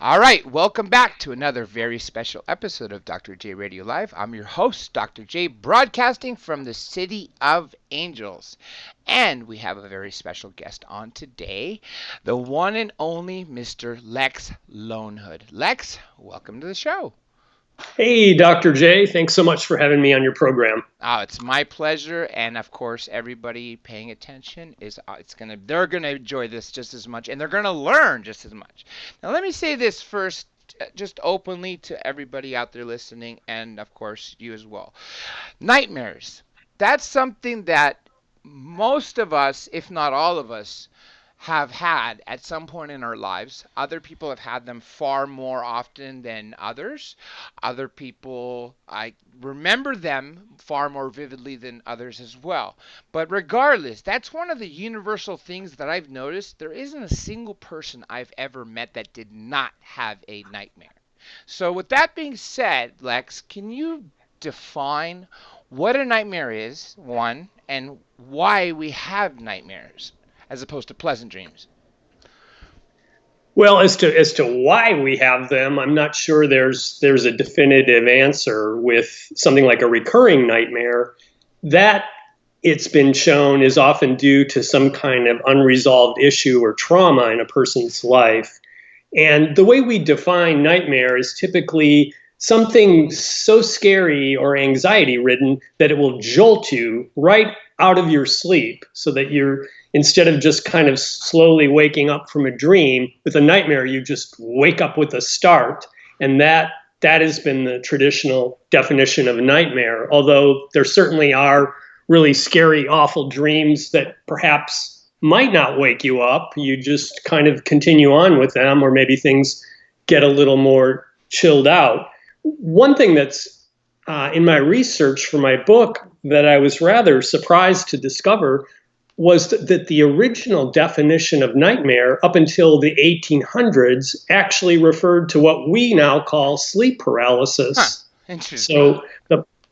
All right, welcome back to another very special episode of Dr. J Radio Live. I'm your host, Dr. J, broadcasting from the City of Angels. And we have a very special guest on today, the one and only Mr. Lex Lonehood. Lex, welcome to the show. Hey, Dr. J. Thanks so much for having me on your program. Oh, it's my pleasure, and of course, everybody paying attention they're gonna enjoy this just as much, and they're gonna learn just as much. Now, let me say this first, just openly to everybody out there listening, and of course, you as well. Nightmares. That's something that most of us, if not all of us, have had at some point in our lives. Other people have had them far more often than others. Other people, I remember them far more vividly than others as well. But regardless, that's one of the universal things that I've noticed. There isn't a single person I've ever met that did not have a nightmare. So with that being said, Lex, can you define what a nightmare is, one, and why we have nightmares as opposed to pleasant dreams? Well, as to why we have them, I'm not sure there's a definitive answer. With something like a recurring nightmare, that it's been shown is often due to some kind of unresolved issue or trauma in a person's life. And the way we define nightmare is typically something so scary or anxiety ridden that it will jolt you right out of your sleep, so that you're, instead of just kind of slowly waking up from a dream, with a nightmare, you just wake up with a start. And that has been the traditional definition of a nightmare, although there certainly are really scary, awful dreams that perhaps might not wake you up. You just kind of continue on with them, or maybe things get a little more chilled out. One thing that's in my research for my book that I was rather surprised to discover was that the original definition of nightmare up until the 1800s actually referred to what we now call sleep paralysis. Huh. Interesting. So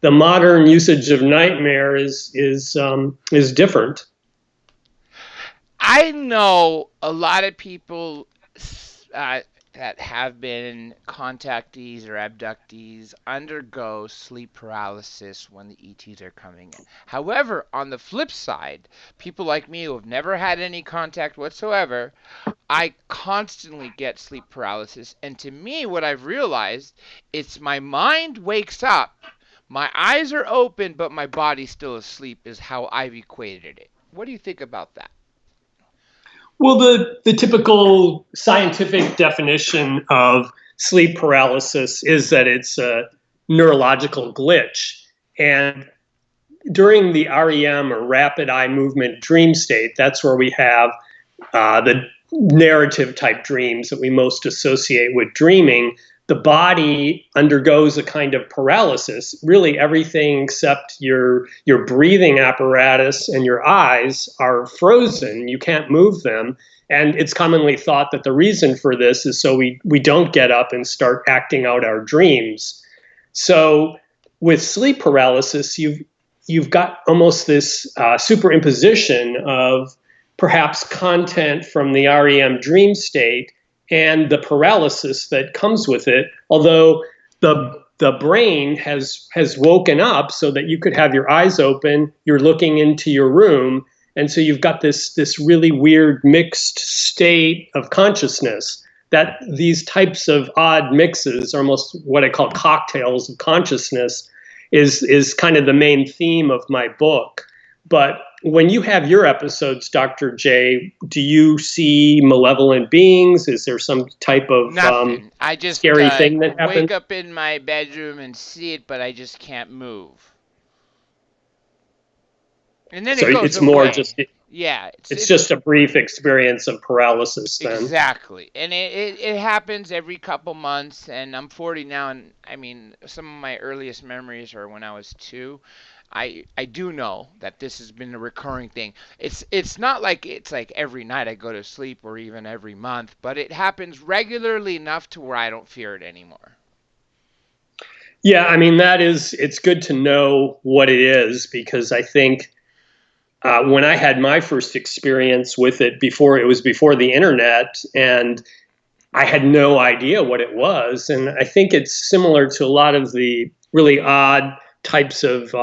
the modern usage of nightmare is different. I know a lot of people that have been contactees or abductees undergo sleep paralysis when the ETs are coming in. However, on the flip side, people like me who have never had any contact whatsoever, I constantly get sleep paralysis. And to me, what I've realized, it's my mind wakes up, my eyes are open, but my body's still asleep, is how I've equated it. What do you think about that? Well, the typical scientific definition of sleep paralysis is that it's a neurological glitch. And during the REM, or rapid eye movement dream state, that's where we have the narrative type dreams that we most associate with dreaming. The body undergoes a kind of paralysis. Really, everything except your breathing apparatus and your eyes are frozen. You can't move them. And it's commonly thought that the reason for this is so we don't get up and start acting out our dreams. So with sleep paralysis, you've got almost this superimposition of perhaps content from the REM dream state and the paralysis that comes with it, although the brain has woken up so that you could have your eyes open, you're looking into your room, and so you've got this really weird mixed state of consciousness. That these types of odd mixes, almost what I call cocktails of consciousness, is kind of the main theme of my book. But when you have your episodes, Dr. J, do you see malevolent beings? Is there some type of Nothing. I just scary thing that happens? Wake up in my bedroom and see it, but I just can't move. And then So it goes it's away. more just Yeah, it's just a brief experience of paralysis then. exactly. And it happens every couple months, and I'm 40 now, and I mean, some of my earliest memories are when I was 2. I do know that this has been a recurring thing. It's not like it's like every night I go to sleep or even every month, but it happens regularly enough to where I don't fear it anymore. Yeah, I mean, it's good to know what it is, because I think when I had my first experience with it before the internet, and I had no idea what it was. And I think it's similar to a lot of the really odd types of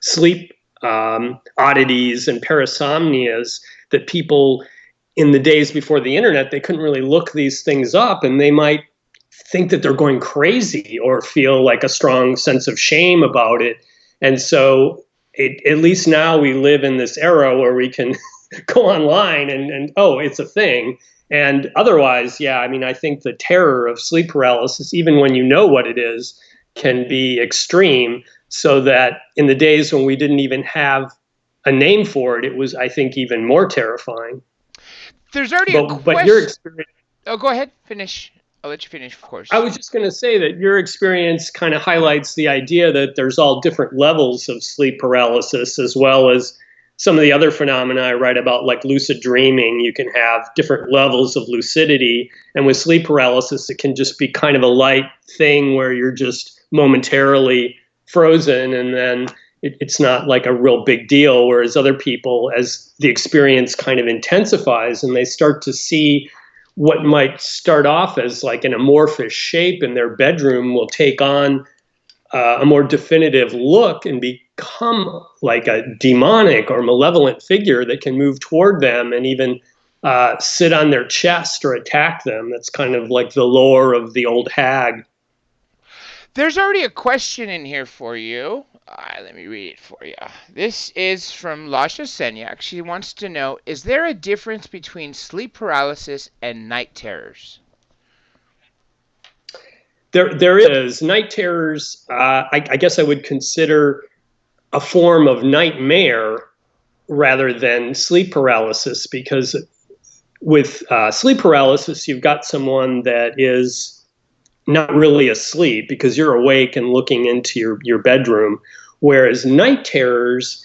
sleep oddities and parasomnias that people in the days before the internet, they couldn't really look these things up, and they might think that they're going crazy or feel like a strong sense of shame about it. And so at least now we live in this era where we can go online and oh, it's a thing. And otherwise, yeah, I mean, I think the terror of sleep paralysis, even when you know what it is, can be extreme. So that in the days when we didn't even have a name for it, it was, I think, even more terrifying. There's already a But question. your experience, Oh, go ahead. Finish. I'll let you finish, of course. I was just going to say that your experience kind of highlights the idea that there's all different levels of sleep paralysis, as well as some of the other phenomena I write about, like lucid dreaming. You can have different levels of lucidity. And with sleep paralysis, it can just be kind of a light thing where you're just momentarily frozen, and then it's not like a real big deal. Whereas other people, as the experience kind of intensifies and they start to see what might start off as like an amorphous shape in their bedroom, will take on a more definitive look and become like a demonic or malevolent figure that can move toward them and even sit on their chest or attack them. That's kind of like the lore of the old hag. There's already a question in here for you. Let me read it for you. This is from Lasha Senyak. She wants to know, is there a difference between sleep paralysis and night terrors? There is. Night terrors, I guess I would consider a form of nightmare rather than sleep paralysis, because with sleep paralysis, you've got someone that is not really asleep because you're awake and looking into your bedroom. Whereas night terrors,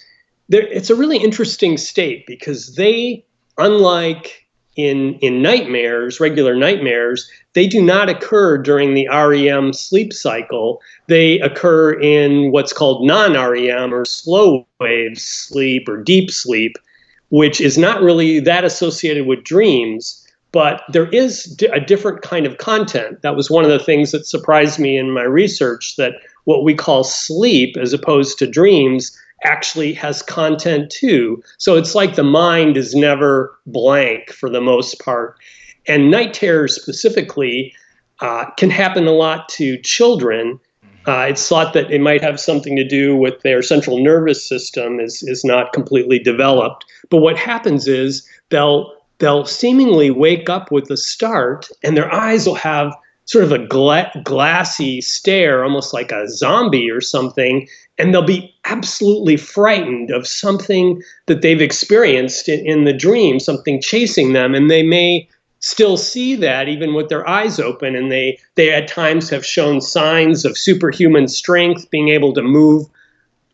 it's a really interesting state because they, unlike in nightmares, regular nightmares, they do not occur during the REM sleep cycle. They occur in what's called non-REM or slow wave sleep or deep sleep, which is not really that associated with dreams. But there is a different kind of content. That was one of the things that surprised me in my research, that what we call sleep, as opposed to dreams, actually has content too. So it's like the mind is never blank for the most part. And night terrors specifically can happen a lot to children. It's thought that it might have something to do with their central nervous system is not completely developed. But what happens is they'll seemingly wake up with a start, and their eyes will have sort of a glassy stare, almost like a zombie or something, and they'll be absolutely frightened of something that they've experienced in the dream, something chasing them, and they may still see that even with their eyes open, and they at times have shown signs of superhuman strength, being able to move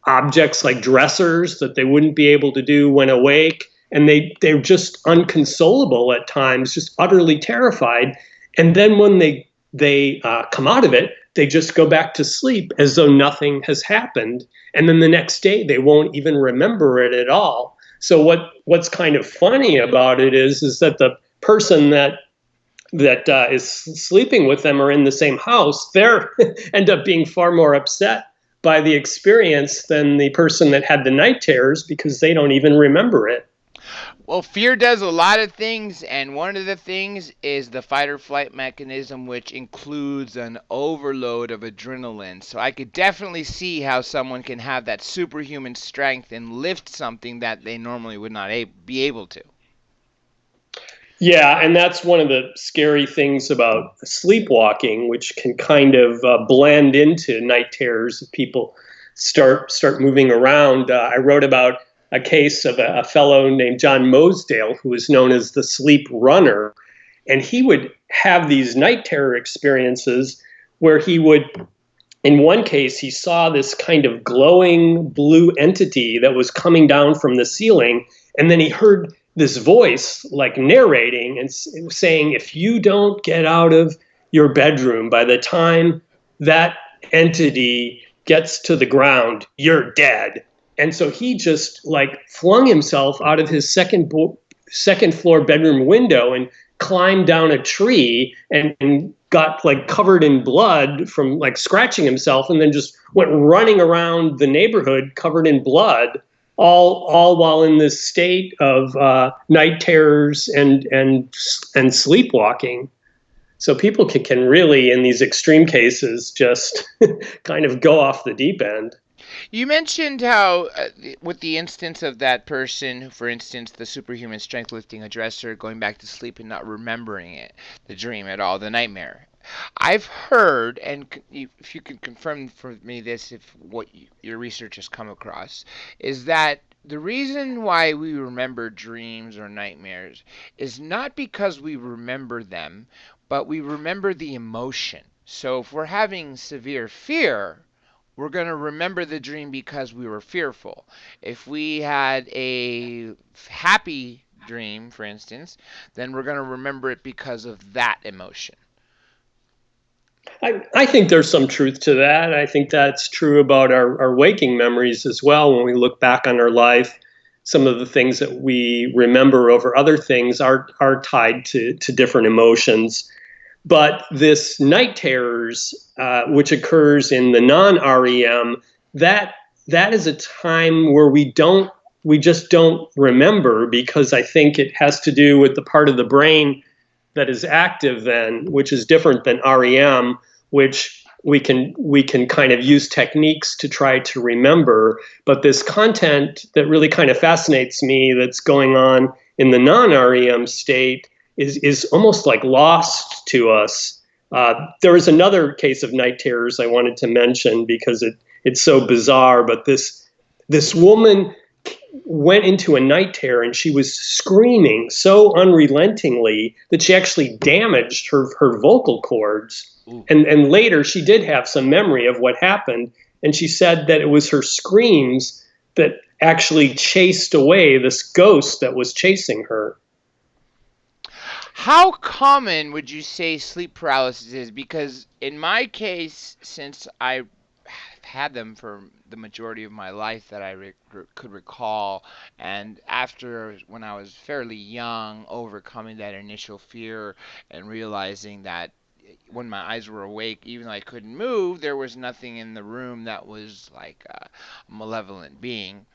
objects like dressers that they wouldn't be able to do when awake. And they're just unconsolable at times, just utterly terrified. And then when they come out of it, they just go back to sleep as though nothing has happened. And then the next day, they won't even remember it at all. So what's kind of funny about it is that the person that is sleeping with them or in the same house, they're end up being far more upset by the experience than the person that had the night terrors, because they don't even remember it. Well, fear does a lot of things, and one of the things is the fight or flight mechanism, which includes an overload of adrenaline. So I could definitely see how someone can have that superhuman strength and lift something that they normally would not be able to. Yeah, and that's one of the scary things about sleepwalking, which can kind of blend into night terrors if people start moving around. I wrote about a case of a fellow named John Mosdale, who was known as the sleep runner. And he would have these night terror experiences where he would, in one case, he saw this kind of glowing blue entity that was coming down from the ceiling. And then he heard this voice like narrating and saying, if you don't get out of your bedroom by the time that entity gets to the ground, you're dead. And so he just like flung himself out of his second floor bedroom window and climbed down a tree and got like covered in blood from like scratching himself, and then just went running around the neighborhood covered in blood, all while in this state of night terrors and sleepwalking. So people can really, in these extreme cases, just kind of go off the deep end. You mentioned how, with the instance of that person, for instance, the superhuman strength lifting a dresser, going back to sleep and not remembering it, the dream at all, the nightmare. I've heard, and if you can confirm for me this, if your research has come across, is that the reason why we remember dreams or nightmares is not because we remember them, but we remember the emotion. So if we're having severe fear, we're going to remember the dream because we were fearful. If we had a happy dream, for instance, then we're going to remember it because of that emotion. I think there's some truth to that. I think that's true about our waking memories as well. When we look back on our life, some of the things that we remember over other things are tied to different emotions. But this night terrors, which occurs in the non-REM, that is a time where we just don't remember, because I think it has to do with the part of the brain that is active then, which is different than REM, which we can kind of use techniques to try to remember. But this content that really kind of fascinates me that's going on in the non-REM state is almost like lost to us. There was another case of night terrors I wanted to mention because it's so bizarre, but this woman went into a night terror and she was screaming so unrelentingly that she actually damaged her vocal cords. And later she did have some memory of what happened, and she said that it was her screams that actually chased away this ghost that was chasing her. How common would you say sleep paralysis is? Because in my case, since I had them for the majority of my life that I could recall, and after, when I was fairly young, overcoming that initial fear and realizing that when my eyes were awake, even though I couldn't move, there was nothing in the room that was like a malevolent being.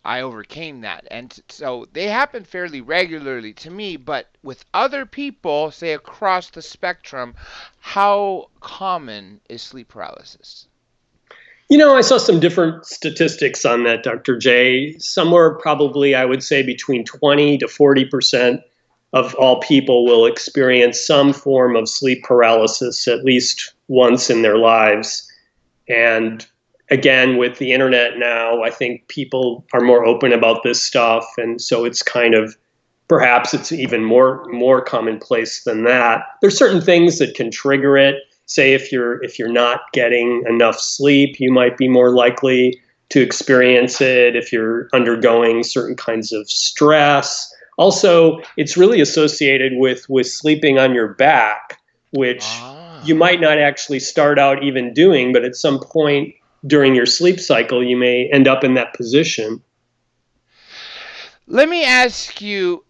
I overcame that. And so they happen fairly regularly to me, but with other people, say across the spectrum, how common is sleep paralysis? I saw some different statistics on that, Dr. J. Somewhere probably, I would say, between 20 to 40% of all people will experience some form of sleep paralysis at least once in their lives. And again, with the internet now, I think people are more open about this stuff. And so it's kind of, perhaps it's even more commonplace than that. There's certain things that can trigger it. Say if you're not getting enough sleep, you might be more likely to experience it. If you're undergoing certain kinds of stress. Also, it's really associated with sleeping on your back, which you might not actually start out even doing, but at some point during your sleep cycle, you may end up in that position. Let me ask you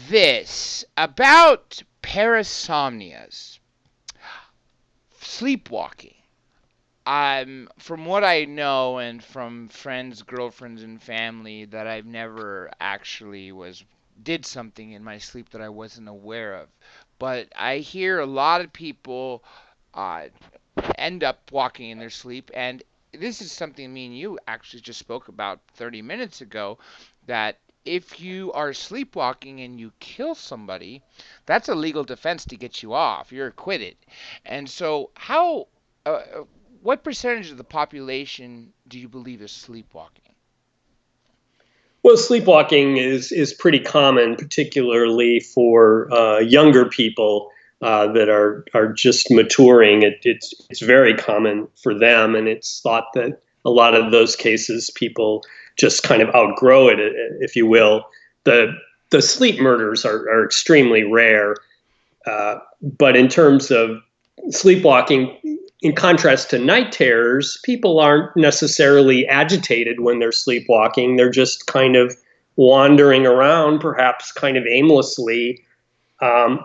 this about parasomnias, sleepwalking. From what I know, and from friends, girlfriends, and family, that I've never actually did something in my sleep that I wasn't aware of. But I hear a lot of people end up walking in their sleep, and this is something me and you actually just spoke about 30 minutes ago, that if you are sleepwalking and you kill somebody, that's a legal defense to get you off. You're acquitted. And so what percentage of the population do you believe is sleepwalking? Well, sleepwalking is pretty common, particularly for younger people that are just maturing. It's very common for them, and it's thought that a lot of those cases people just kind of outgrow it, if you will. The sleep murders are extremely rare, but in terms of sleepwalking, in contrast to night terrors, people aren't necessarily agitated when they're sleepwalking. They're just kind of wandering around, perhaps kind of aimlessly,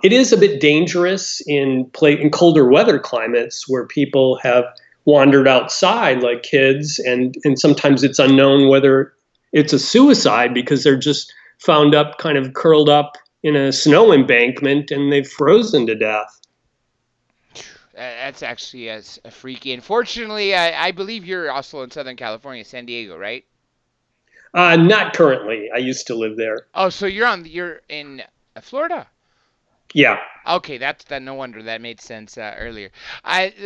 It is a bit dangerous in colder weather climates where people have wandered outside like kids, and sometimes it's unknown whether it's a suicide because they're just found up kind of curled up in a snow embankment and they've frozen to death. That's actually a freaky. Unfortunately, I believe you're also in Southern California, San Diego, right? Not currently. I used to live there. Oh, so you're in Florida. Yeah. Okay, that no wonder that made sense earlier.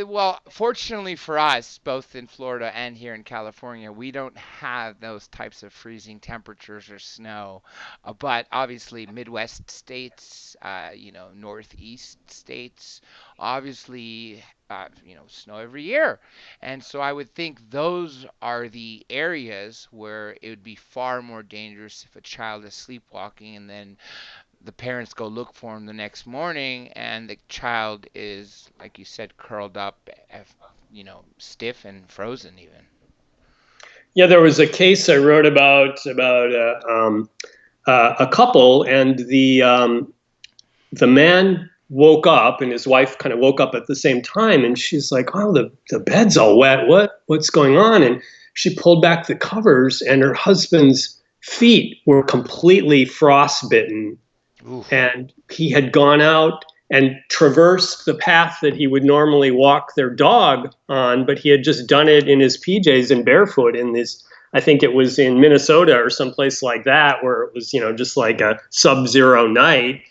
Well, fortunately for us, both in Florida and here in California, we don't have those types of freezing temperatures or snow. But obviously, Midwest states, Northeast states, obviously, snow every year, and so I would think those are the areas where it would be far more dangerous if a child is sleepwalking and then the parents go look for him the next morning and the child is, like you said, curled up, stiff and frozen even. Yeah, there was a case I wrote about a couple, and the man woke up and his wife kind of woke up at the same time, and she's like, "Oh, the bed's all wet. What's going on?" And she pulled back the covers, and her husband's feet were completely frostbitten. Oof. And he had gone out and traversed the path that he would normally walk their dog on, but he had just done it in his PJs and barefoot in this, I think it was in Minnesota or someplace like that, where it was, just like a sub-zero night.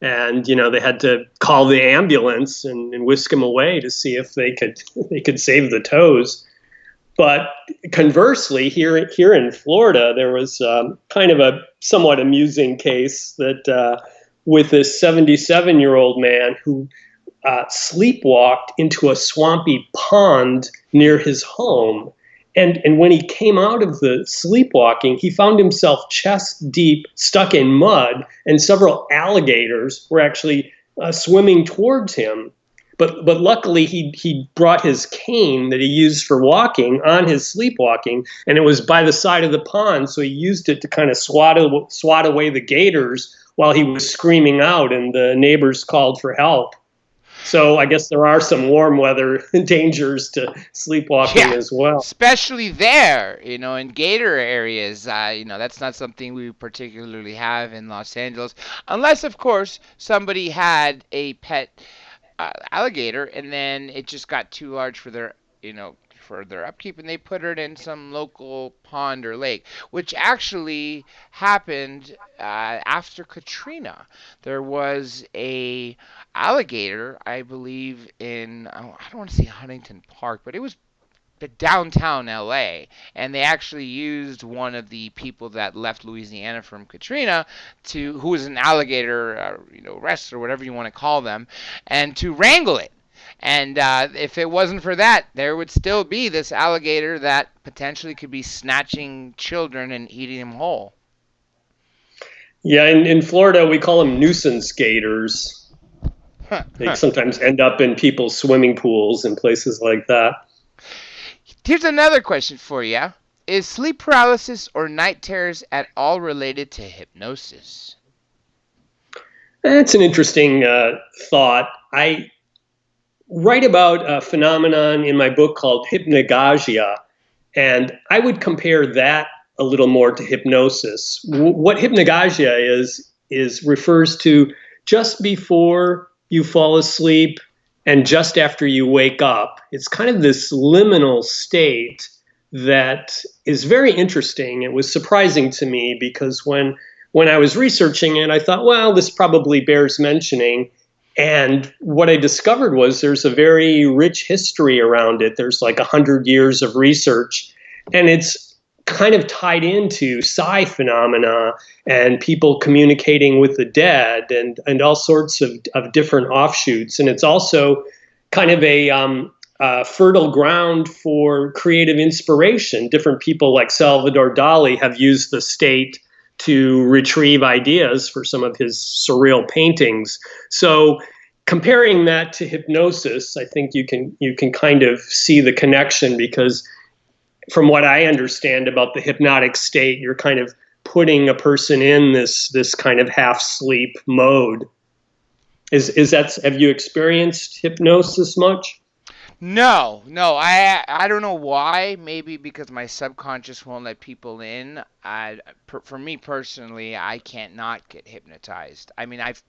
And, they had to call the ambulance and whisk him away to see if they could save the toes. But conversely, here in Florida, there was kind of a somewhat amusing case that with this 77-year-old man who sleepwalked into a swampy pond near his home. And when he came out of the sleepwalking, he found himself chest deep, stuck in mud, and several alligators were actually swimming towards him. But luckily, he brought his cane that he used for walking on his sleepwalking, and it was by the side of the pond, so he used it to kind of swat away the gators while he was screaming out, and the neighbors called for help. So I guess there are some warm weather dangers to sleepwalking as well. Especially there, in gator areas. That's not something we particularly have in Los Angeles, unless, of course, somebody had a pet alligator and then it just got too large for their upkeep and they put it in some local pond or lake, which actually happened after Katrina. There was a alligator, I believe, in, I don't want to say Huntington Park, but it was downtown LA, and they actually used one of the people that left Louisiana from Katrina who was an alligator, wrestler, whatever you want to call them, and to wrangle it. And if it wasn't for that, there would still be this alligator that potentially could be snatching children and eating them whole. Yeah, in Florida, we call them nuisance gators. They sometimes end up in people's swimming pools and places like that. Here's another question for you. Is sleep paralysis or night terrors at all related to hypnosis? That's an interesting thought. I write about a phenomenon in my book called hypnagogia, and I would compare that a little more to hypnosis. What hypnagogia is refers to just before you fall asleep and just after you wake up. It's kind of this liminal state that is very interesting. It was surprising to me because when I was researching it, I thought, well, this probably bears mentioning. And what I discovered was there's a very rich history around it. There's like 100 years of research, and it's kind of tied into psi phenomena and people communicating with the dead and all sorts of different offshoots. And it's also kind of a fertile ground for creative inspiration. Different people like Salvador Dali have used the state to retrieve ideas for some of his surreal paintings. So comparing that to hypnosis, I think you can kind of see the connection, because from what I understand about the hypnotic state, you're kind of putting a person in this kind of half sleep mode. Is that, have you experienced hypnosis much? No, no, I don't know why. Maybe because my subconscious won't let people in. For me personally, I can't not get hypnotized. I mean, I've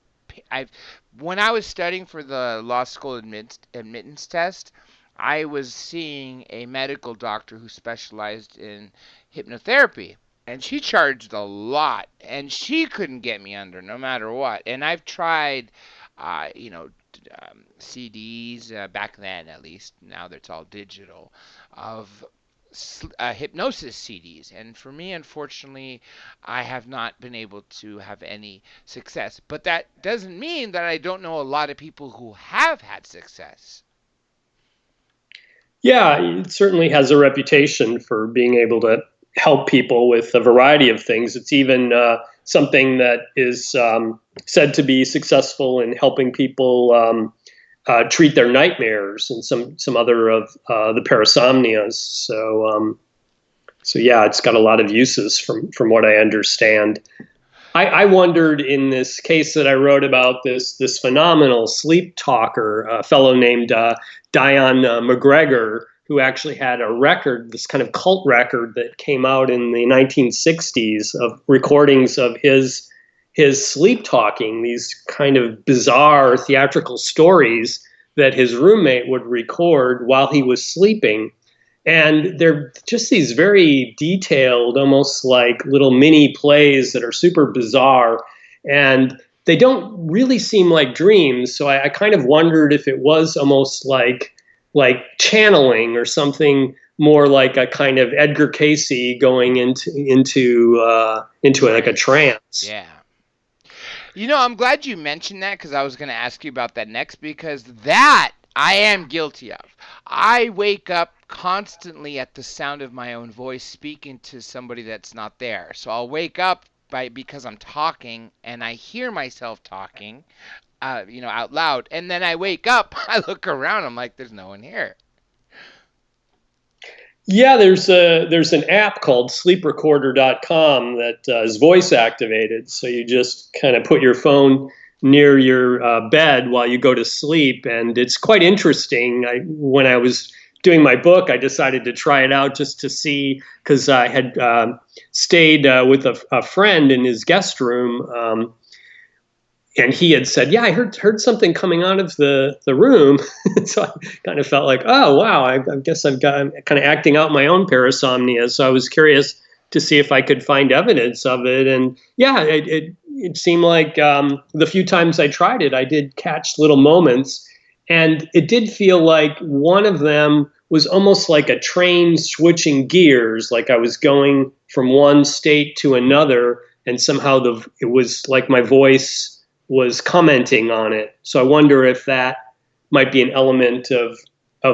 when I was studying for the law school admittance test, I was seeing a medical doctor who specialized in hypnotherapy. And she charged a lot, and she couldn't get me under no matter what. And I've tried, you know, CDs back then, at least. Now it's all digital, of hypnosis CDs. And for me, unfortunately, I have not been able to have any success. But that doesn't mean that I don't know a lot of people who have had success. Yeah, it certainly has a reputation for being able to help people with a variety of things. It's even something that is said to be successful in helping people treat their nightmares and some other of the parasomnias. So yeah, it's got a lot of uses from what I understand. I wondered in this case that I wrote about this phenomenal sleep talker, a fellow named Dion McGregor, who actually had a record, this kind of cult record that came out in the 1960s of recordings of his sleep talking, these kind of bizarre theatrical stories that his roommate would record while he was sleeping. And they're just these very detailed, almost like little mini plays that are super bizarre. And they don't really seem like dreams. So I kind of wondered if it was almost like channeling or something more like a kind of Edgar Cayce going into like a trance. Yeah. You know, I'm glad you mentioned that because I was going to ask you about that next because that I am guilty of. I wake up constantly at the sound of my own voice speaking to somebody that's not there. So I'll wake up because I'm talking and I hear myself talking, out loud. And then I wake up, I look around, I'm like, there's no one here. Yeah, there's an app called sleeprecorder.com that is voice activated. So you just kind of put your phone near your bed while you go to sleep, and it's quite interesting. When I was doing my book, I decided to try it out just to see, because I had stayed with a friend in his guest room. And he had said, "Yeah, I heard something coming out of the room." So I kind of felt like, "Oh, wow, I guess I'm kind of acting out my own parasomnia." So I was curious to see if I could find evidence of it. And yeah, it seemed like the few times I tried it, I did catch little moments. And it did feel like one of them was almost like a train switching gears, like I was going from one state to another. And somehow it was like my voice was commenting on it. So I wonder if that might be an element of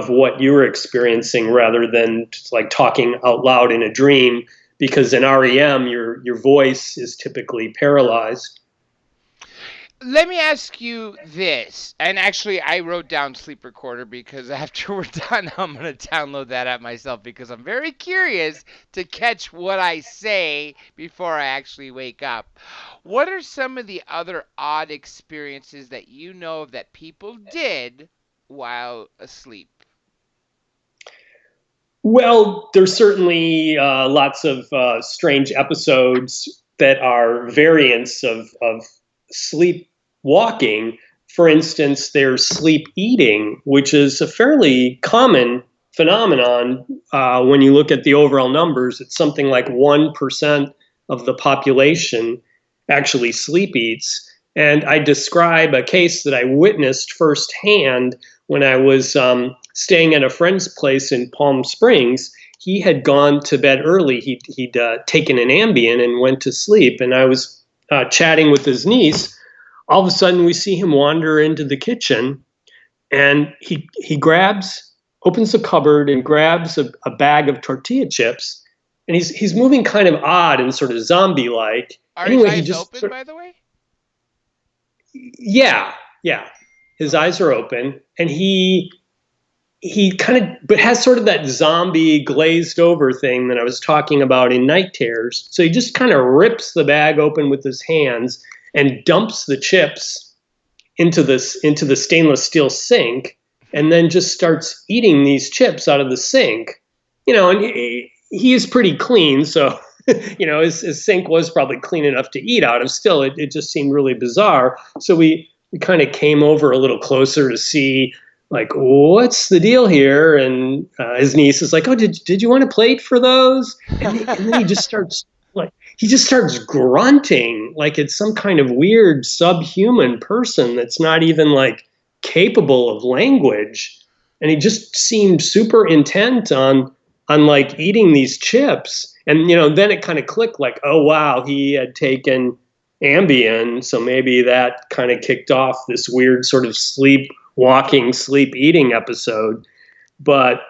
what you were experiencing rather than just like talking out loud in a dream, because in REM your voice is typically paralyzed. Let me ask you this, and actually I wrote down sleep recorder because after we're done I'm going to download that app myself because I'm very curious to catch what I say before I actually wake up. What are some of the other odd experiences that you know of that people did while asleep? Well, there's certainly lots of strange episodes that are variants of sleepwalking. For instance, there's sleep eating, which is a fairly common phenomenon. When you look at the overall numbers, it's something like 1% of the population actually sleep eats. And I describe a case that I witnessed firsthand when I was staying at a friend's place in Palm Springs. He had gone to bed early. He'd taken an Ambien and went to sleep. And I was chatting with his niece. All of a sudden, we see him wander into the kitchen, and he opens the cupboard and grabs a bag of tortilla chips. And he's moving kind of odd and sort of zombie-like. Are his eyes open, by the way? Yeah. His eyes are open, and he kind of, but has sort of that zombie glazed over thing that I was talking about in Night Terrors. So he just kind of rips the bag open with his hands and dumps the chips into the stainless steel sink, and then just starts eating these chips out of the sink. And he is pretty clean, so his sink was probably clean enough to eat out of. Still, it just seemed really bizarre. So we kind of came over a little closer to see, like, what's the deal here? And his niece is like, oh, did you want a plate for those? And then he just starts grunting like it's some kind of weird subhuman person that's not even like capable of language. And he just seemed super intent on like eating these chips. And then it kind of clicked, like, oh wow, he had taken Ambien, so maybe that kind of kicked off this weird sort of sleepwalking, sleep eating episode. But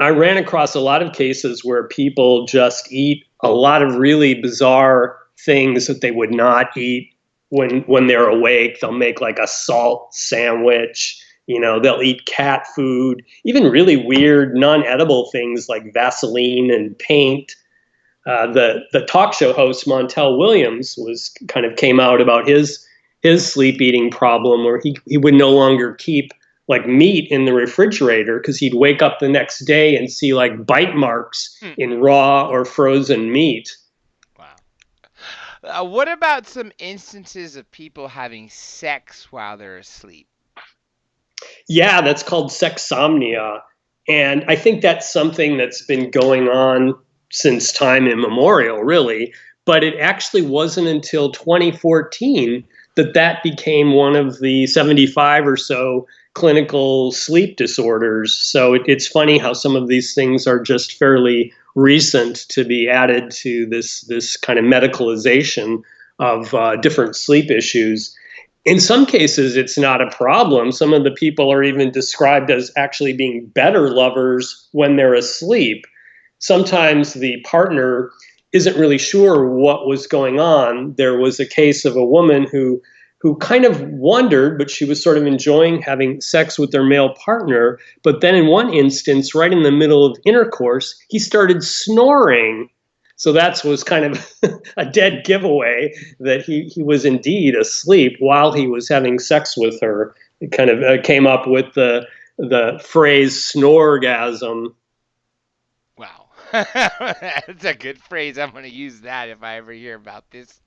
I ran across a lot of cases where people just eat a lot of really bizarre things that they would not eat when they're awake. They'll make like a salt sandwich. They'll eat cat food, even really weird non-edible things like Vaseline and paint. The talk show host Montel Williams came out about his sleep eating problem, where he would no longer keep like meat in the refrigerator because he'd wake up the next day and see like bite marks in raw or frozen meat. Wow. What about some instances of people having sex while they're asleep? Yeah, that's called sexsomnia. And I think that's something that's been going on since time immemorial, really. But it actually wasn't until 2014 that became one of the 75 or so clinical sleep disorders. So it's funny how some of these things are just fairly recent to be added to this kind of medicalization of different sleep issues. In some cases, it's not a problem. Some of the people are even described as actually being better lovers when they're asleep. Sometimes the partner isn't really sure what was going on. There was a case of a woman who kind of wondered, but she was sort of enjoying having sex with their male partner. But then in one instance, right in the middle of intercourse, he started snoring. So that was kind of a dead giveaway that he was indeed asleep while he was having sex with her. It kind of came up with the phrase snorgasm. Wow. That's a good phrase. I'm going to use that if I ever hear about this.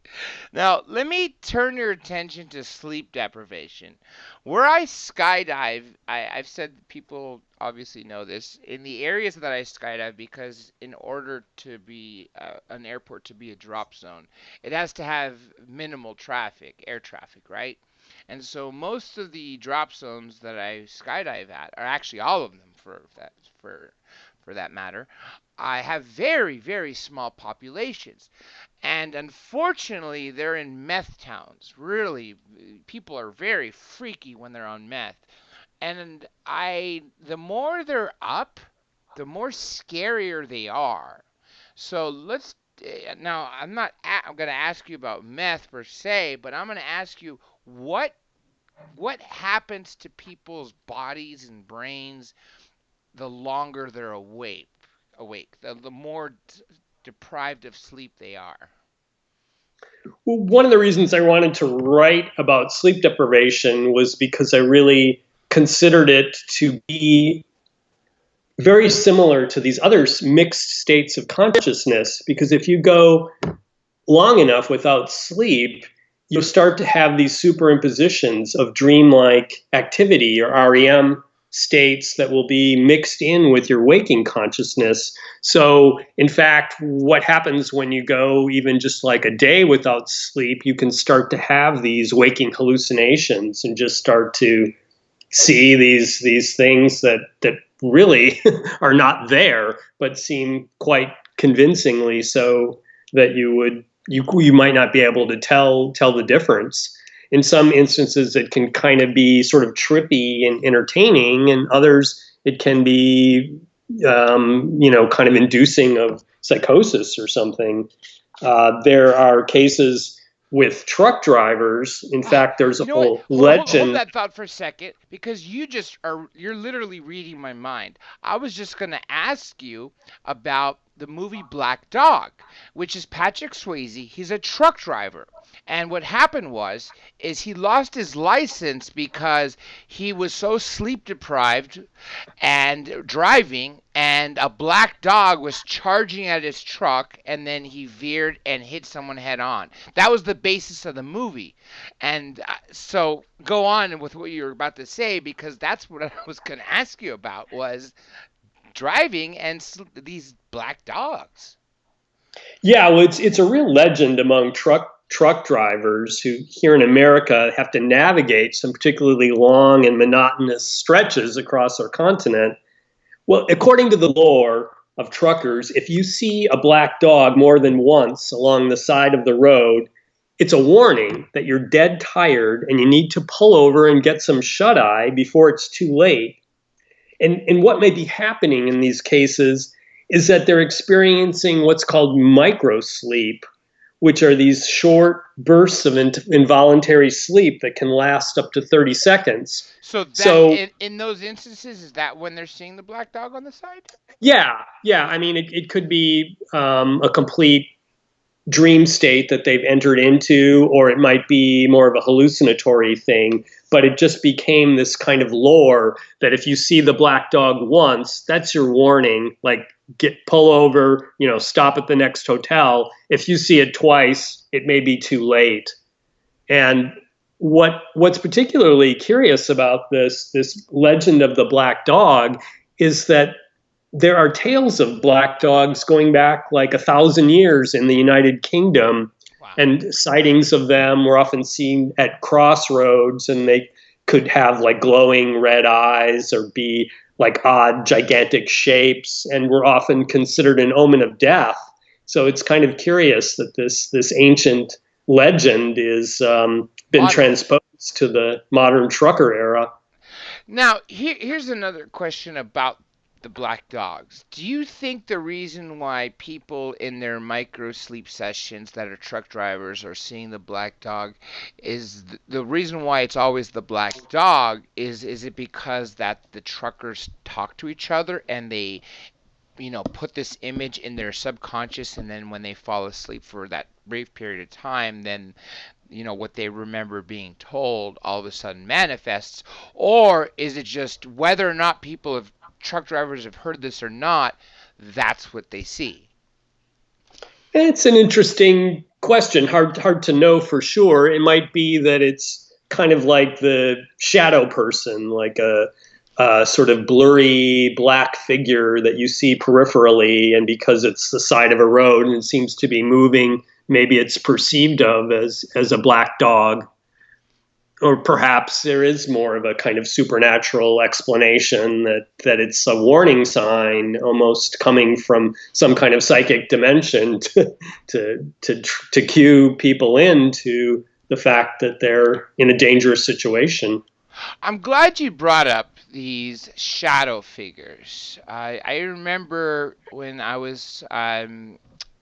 Now, let me turn your attention to sleep deprivation. Where I skydive, I've said people obviously know this, in the areas that I skydive, because in order to be an airport to be a drop zone, it has to have minimal traffic, air traffic, right? And so most of the drop zones that I skydive at, are actually all of them for that matter, I have very, very small populations. And unfortunately, they're in meth towns. Really, people are very freaky when they're on meth. And the more they're up, the more scarier they are. So now I'm going to ask you about meth per se, but I'm going to ask you what happens to people's bodies and brains the longer they're awake, the more deprived of sleep they are. Well, one of the reasons I wanted to write about sleep deprivation was because I really considered it to be very similar to these other mixed states of consciousness. Because if you go long enough without sleep, you'll start to have these superimpositions of dreamlike activity, or REM states, that will be mixed in with your waking consciousness. So, in fact, what happens when you go even just like a day without sleep, you can start to have these waking hallucinations and just start to see these things that really are not there, but seem quite convincingly so that you might not be able to tell the difference. In some instances, it can kind of be sort of trippy and entertaining, and others it can be, kind of inducing of psychosis or something. There are cases with truck drivers. In fact, there's a whole legend. Hold that thought for a second, because you're literally reading my mind. I was just going to ask you about the movie Black Dog, which is Patrick Swayze. He's a truck driver. And what happened is he lost his license because he was so sleep deprived and driving, and a black dog was charging at his truck, and then he veered and hit someone head on. That was the basis of the movie. And so go on with what you were about to say, because that's what I was going to ask you about, was driving and these black dogs. Yeah, well, it's a real legend among truck drivers who here in America have to navigate some particularly long and monotonous stretches across our continent. Well, according to the lore of truckers, if you see a black dog more than once along the side of the road, it's a warning that you're dead tired and you need to pull over and get some shut eye before it's too late. And what may be happening in these cases is that they're experiencing what's called microsleep, which are these short bursts of involuntary sleep that can last up to 30 seconds. So So, in those instances, is that when they're seeing the black dog on the side? yeah. I mean, it could be a complete dream state that they've entered into, or it might be more of a hallucinatory thing. But it just became this kind of lore that if you see the black dog once, that's your warning. Like, pull over, stop at the next hotel. If you see it twice, it may be too late. And what's particularly curious about this legend of the black dog is that there are tales of black dogs going back like 1,000 years in the United Kingdom, Wow. and sightings of them were often seen at crossroads, and they could have like glowing red eyes or be like odd, gigantic shapes, and were often considered an omen of death. So it's kind of curious that this ancient legend is been transposed to the modern trucker era. Now, here's another question about the black dogs. Do you think the reason why people in their micro sleep sessions that are truck drivers are seeing the black dog is the reason why it's always the black dog is it because that the truckers talk to each other and they put this image in their subconscious, and then when they fall asleep for that brief period of time, then what they remember being told all of a sudden manifests? Or is it just whether or not truck drivers have heard this or not, that's what they see? It's an interesting question. Hard to know for sure. It might be that it's kind of like the shadow person, like a sort of blurry black figure that you see peripherally, and because it's the side of a road and it seems to be moving, maybe it's perceived of as a black dog. Or perhaps there is more of a kind of supernatural explanation that it's a warning sign, almost coming from some kind of psychic dimension to cue people into the fact that they're in a dangerous situation. I'm glad you brought up these shadow figures. I remember when I was at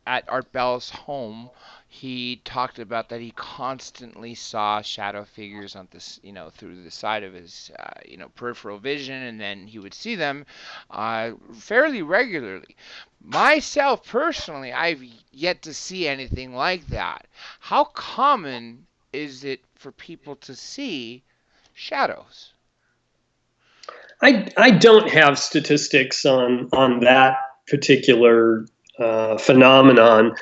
Art Bell's home, he talked about that he constantly saw shadow figures on this, through the side of his, peripheral vision, and then he would see them fairly regularly. Myself, personally, I've yet to see anything like that. How common is it for people to see shadows? I don't have statistics on that particular phenomenon.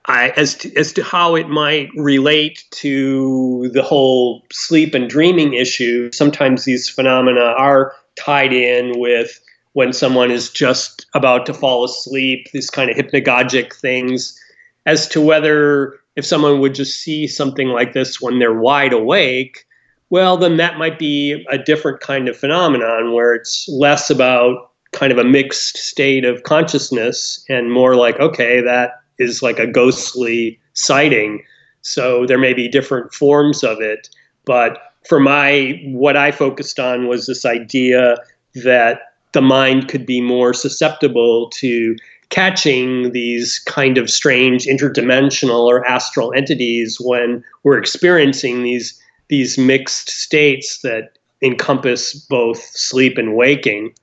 As to how it might relate to the whole sleep and dreaming issue, sometimes these phenomena are tied in with when someone is just about to fall asleep, these kind of hypnagogic things. As to whether if someone would just see something like this when they're wide awake, well, then that might be a different kind of phenomenon where it's less about kind of a mixed state of consciousness and more like, okay, that is like a ghostly sighting. So there may be different forms of it. But what I focused on was this idea that the mind could be more susceptible to catching these kind of strange interdimensional or astral entities when we're experiencing these mixed states that encompass both sleep and waking.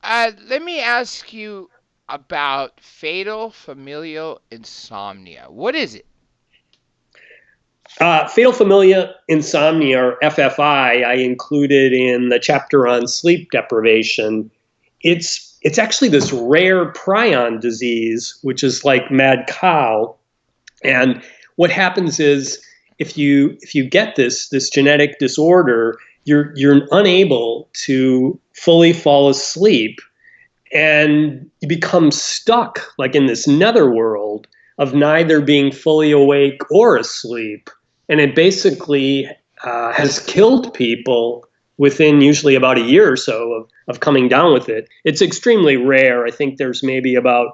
Let me ask you about fatal familial insomnia. What is it? Fatal familia insomnia, or FFI, I included in the chapter on sleep deprivation. It's actually this rare prion disease, which is like mad cow. And what happens is if you get this genetic disorder, you're unable to fully fall asleep, and you become stuck like in this netherworld of neither being fully awake or asleep. And it basically has killed people within usually about a year or so of coming down with it. It's extremely rare. I think there's maybe about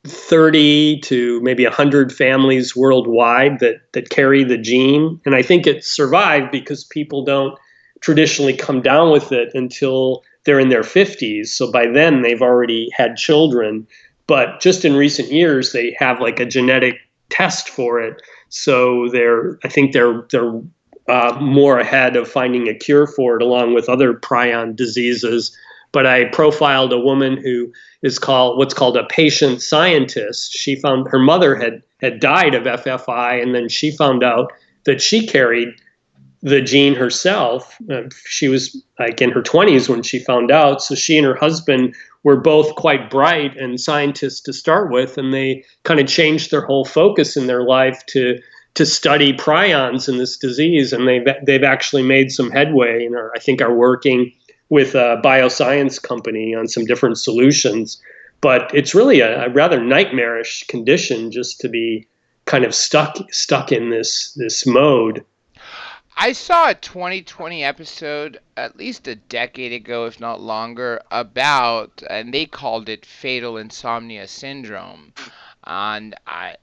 30 to maybe 100 families worldwide that carry the gene. And I think it survived because people don't traditionally come down with it until they're in their 50s. So by then they've already had children. But just in recent years, they have like a genetic test for it. So I think they're more ahead of finding a cure for it, along with other prion diseases. But I profiled a woman who is what's called a patient scientist. She found her mother had died of FFI, and then she found out that she carried the gene herself. She was like in her 20s when she found out. So she and her husband were both quite bright and scientists to start with, and they kind of changed their whole focus in their life to study prions in this disease, and they've actually made some headway, and I think are working with a bioscience company on some different solutions. But it's really a rather nightmarish condition just to be kind of stuck in this mode. I saw a 2020 episode at least a decade ago, if not longer, and they called it fatal insomnia syndrome. And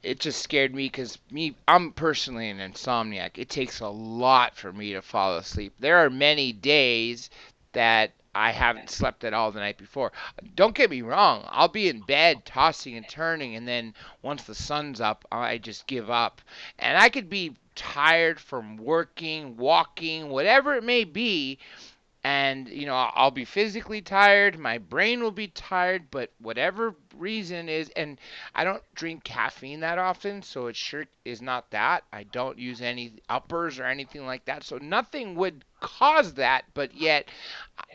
it just scared me because I'm personally an insomniac. It takes a lot for me to fall asleep. There are many days that I haven't slept at all the night before. Don't get me wrong, I'll be in bed tossing and turning, and then once the sun's up, I just give up. And I could be tired from working, walking, whatever it may be, and I'll be physically tired, my brain will be tired, but whatever reason is, and I don't drink caffeine that often, so it sure is not that. I don't use any uppers or anything like that, so nothing would cause that, but yet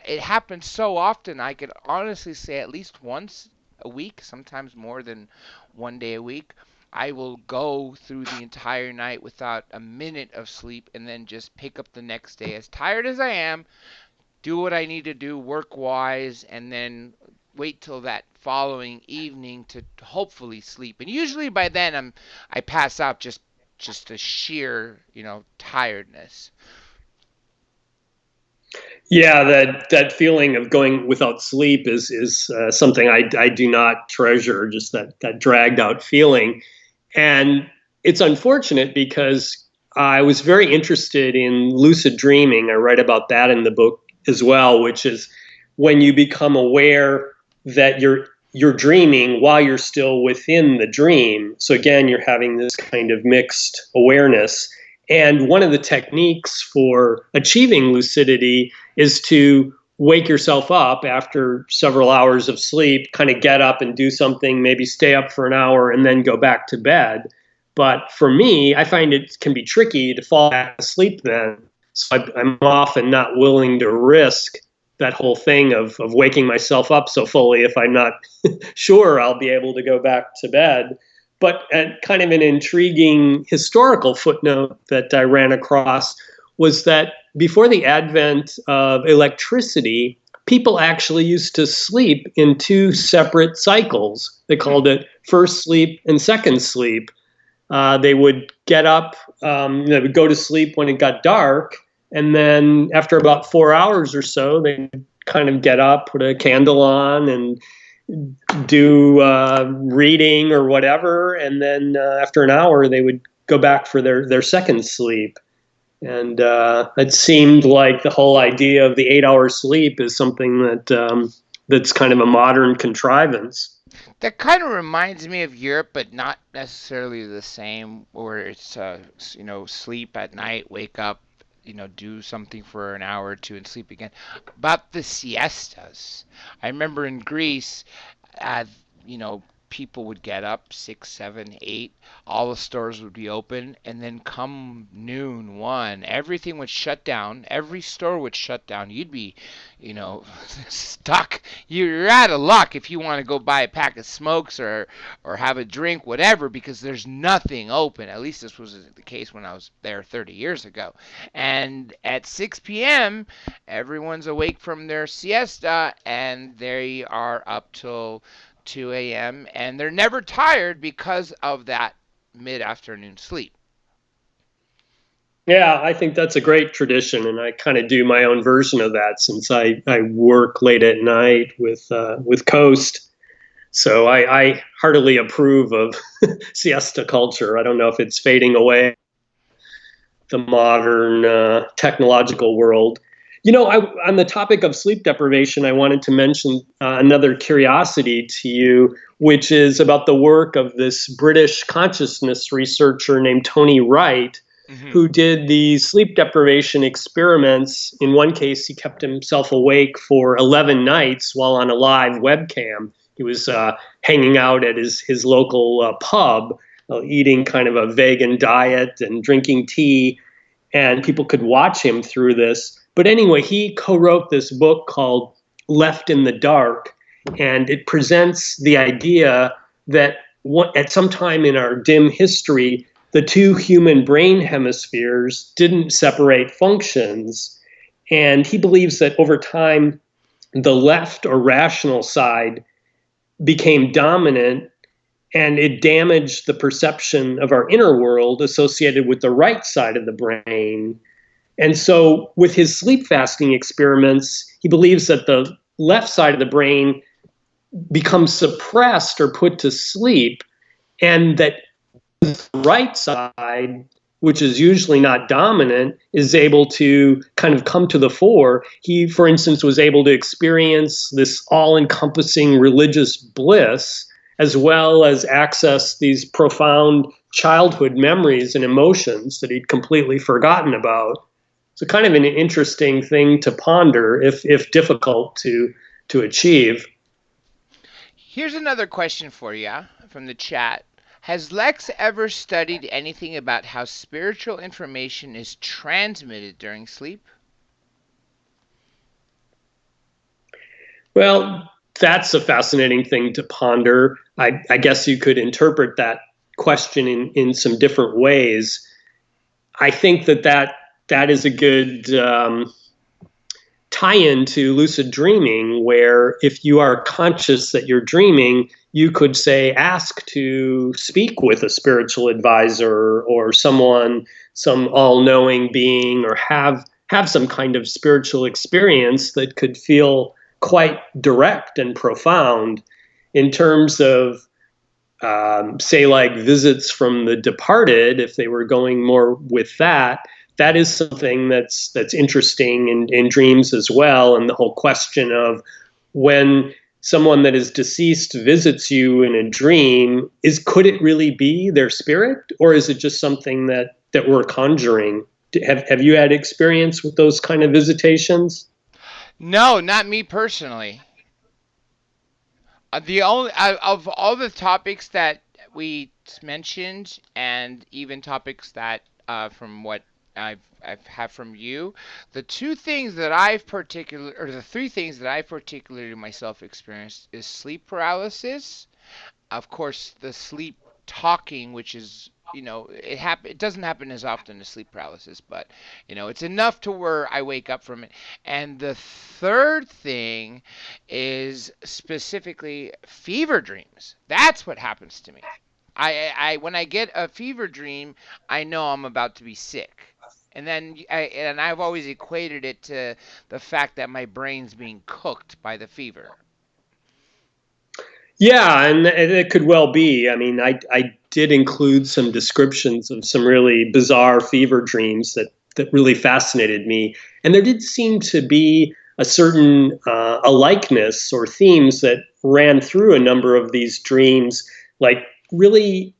it happens so often. I could honestly say at least once a week, sometimes more than one day a week, I will go through the entire night without a minute of sleep and then just pick up the next day as tired as I am, do what I need to do work wise, and then wait till that following evening to hopefully sleep. And usually by then I pass out just a sheer, tiredness. Yeah, that feeling of going without sleep is something I do not treasure. Just that dragged out feeling, and it's unfortunate because I was very interested in lucid dreaming. I write about that in the book as well, which is when you become aware that you're dreaming while you're still within the dream. So again, you're having this kind of mixed awareness. And one of the techniques for achieving lucidity is to wake yourself up after several hours of sleep, kind of get up and do something, maybe stay up for an hour and then go back to bed. But for me, I find it can be tricky to fall back asleep then. So I'm often not willing to risk that whole thing of waking myself up so fully if I'm not sure I'll be able to go back to bed. But kind of an intriguing historical footnote that I ran across was that before the advent of electricity, people actually used to sleep in two separate cycles. They called it first sleep and second sleep. They would get up, they would go to sleep when it got dark, and then after about 4 hours or so, they would kind of get up, put a candle on, and do reading or whatever. And then after an hour, they would go back for their second sleep. And it seemed like the whole idea of the 8-hour sleep is something that's kind of a modern contrivance. That kind of reminds me of Europe, but not necessarily the same, where it's, sleep at night, wake up, do something for an hour or two and sleep again. About the siestas. I remember in Greece, uh, you know, people would get up 6, 7, 8. All the stores would be open, and then come noon, 1, everything would shut down. Every store would shut down. You'd be, stuck. You're out of luck if you want to go buy a pack of smokes or have a drink, whatever, because there's nothing open. At least this was the case when I was there 30 years ago. And at 6 p.m., everyone's awake from their siesta, and they are up till 2 a.m., and they're never tired because of that mid-afternoon sleep. Yeah, I think that's a great tradition, and I kind of do my own version of that since I work late at night with Coast. So I heartily approve of siesta culture. I don't know if it's fading away, the modern technological world. On the topic of sleep deprivation, I wanted to mention another curiosity to you, which is about the work of this British consciousness researcher named Tony Wright, who did the sleep deprivation experiments. In one case, he kept himself awake for 11 nights while on a live webcam. He was hanging out at his local pub, eating kind of a vegan diet and drinking tea, and people could watch him through this. But anyway, he co-wrote this book called Left in the Dark, and it presents the idea that at some time in our dim history, the two human brain hemispheres didn't separate functions. And he believes that over time, the left or rational side became dominant, and it damaged the perception of our inner world associated with the right side of the brain. And so with his sleep fasting experiments, he believes that the left side of the brain becomes suppressed or put to sleep, and that the right side, which is usually not dominant, is able to kind of come to the fore. He, for instance, was able to experience this all-encompassing religious bliss, as well as access these profound childhood memories and emotions that he'd completely forgotten about. So kind of an interesting thing to ponder, if difficult to achieve. Here's another question for you from the chat. Has Lex ever studied anything about how spiritual information is transmitted during sleep? Well, that's a fascinating thing to ponder. I guess you could interpret that question in some different ways. I think that is a good tie-in to lucid dreaming, where if you are conscious that you're dreaming, you could say ask to speak with a spiritual advisor or someone, some all-knowing being, or have some kind of spiritual experience that could feel quite direct and profound in terms of say like visits from the departed. If they were going more with that is something that's interesting in dreams as well. And the whole question of when someone that is deceased visits you in a dream, could it really be their spirit, or is it just something that we're conjuring? Have you had experience with those kind of visitations? No, not me personally. The only of all the topics that we mentioned, and even topics that from what I've had from you, the three things that I've particularly myself experienced is sleep paralysis. Of course, the sleep talking, which is it doesn't happen as often as sleep paralysis, but it's enough to where I wake up from it. And the third thing is specifically fever dreams. That's what happens to me. I when I get a fever dream, I know I'm about to be sick. And then I've always equated it to the fact that my brain's being cooked by the fever. Yeah, and it could well be. I mean, I did include some descriptions of some really bizarre fever dreams that really fascinated me. And there did seem to be a certain a likeness or themes that ran through a number of these dreams, like really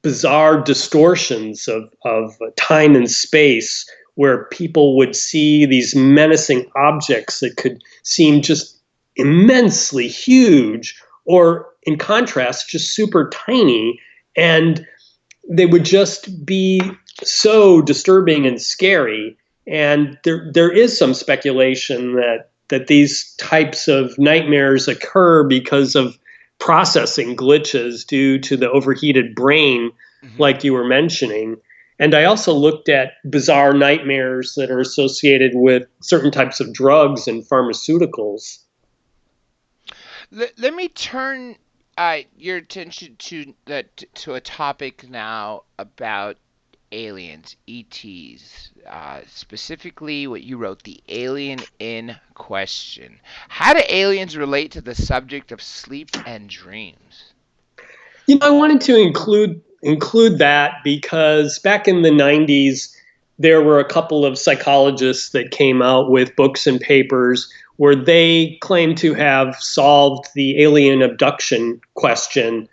bizarre distortions of time and space, where people would see these menacing objects that could seem just immensely huge, or in contrast, just super tiny. And they would just be so disturbing and scary. And there is some speculation that these types of nightmares occur because of processing glitches due to the overheated brain, like you were mentioning. And I also looked at bizarre nightmares that are associated with certain types of drugs and pharmaceuticals. Let me turn your attention to a topic now about aliens, ETs, specifically what you wrote, the alien in question. How do aliens relate to the subject of sleep and dreams? I wanted to include that because back in the 90s, there were a couple of psychologists that came out with books and papers where they claimed to have solved the alien abduction question,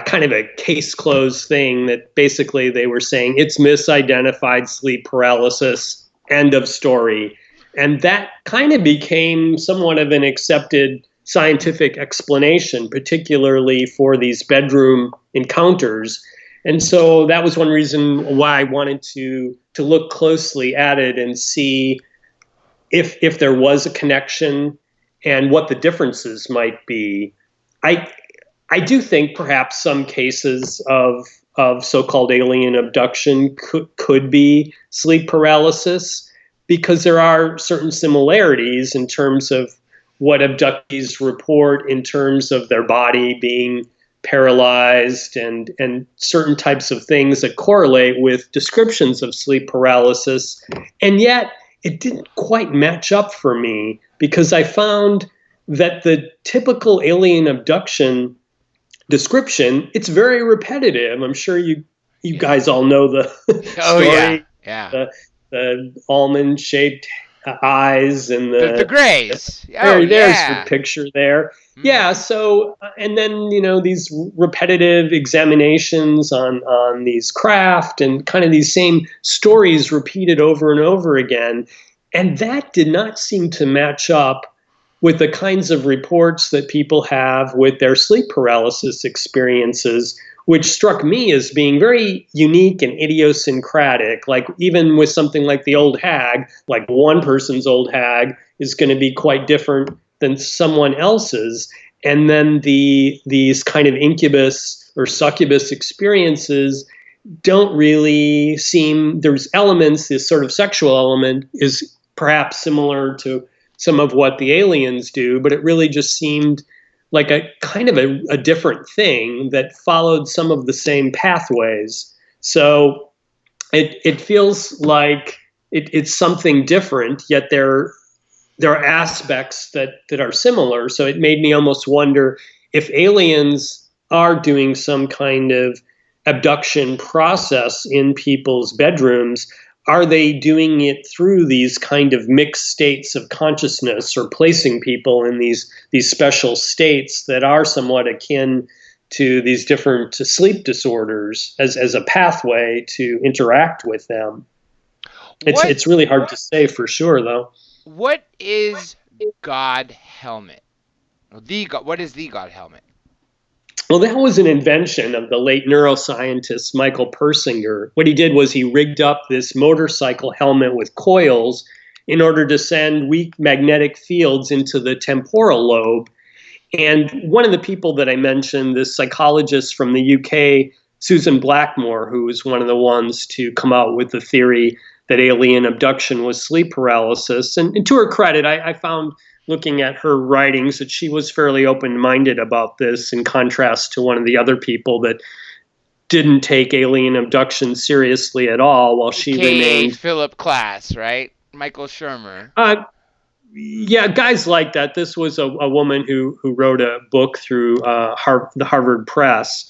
kind of a case closed thing that basically they were saying it's misidentified sleep paralysis, end of story. And that kind of became somewhat of an accepted scientific explanation, particularly for these bedroom encounters. And so that was one reason why I wanted to look closely at it and see if there was a connection and what the differences might be. I do think perhaps some cases of so-called alien abduction could be sleep paralysis, because there are certain similarities in terms of what abductees report in terms of their body being paralyzed and certain types of things that correlate with descriptions of sleep paralysis. And yet it didn't quite match up for me, because I found that the typical alien abduction description, it's very repetitive. I'm sure you guys all know the Oh story. yeah. The almond-shaped eyes and The grays. there's Yeah. the picture there. Yeah. So, and then these repetitive examinations on these craft and kind of these same stories repeated over and over again, and that did not seem to match up with the kinds of reports that people have with their sleep paralysis experiences, which struck me as being very unique and idiosyncratic. Like even with something like the old hag, like one person's old hag is going to be quite different than someone else's. And then these kind of incubus or succubus experiences don't really seem, there's elements, this sort of sexual element is perhaps similar to some of what the aliens do, but it really just seemed like a kind of a different thing that followed some of the same pathways. So it feels like it's something different, yet there are aspects that are similar. So it made me almost wonder if aliens are doing some kind of abduction process in people's bedrooms. Are they doing it through these kind of mixed states of consciousness, or placing people in these special states that are somewhat akin to these different sleep disorders as a pathway to interact with them? It's really hard to say for sure, though. What is God helmet? What is the God helmet? Well, that was an invention of the late neuroscientist Michael Persinger. What he did was he rigged up this motorcycle helmet with coils in order to send weak magnetic fields into the temporal lobe. And one of the people that I mentioned, this psychologist from the UK, Susan Blackmore, who was one of the ones to come out with the theory that alien abduction was sleep paralysis. And to her credit, I found, looking at her writings, that she was fairly open-minded about this, in contrast to one of the other people that didn't take alien abduction seriously at all, while she remained Philip Klass, right? Michael Shermer. Yeah, guys like that. This was a woman who wrote a book through the Harvard Press.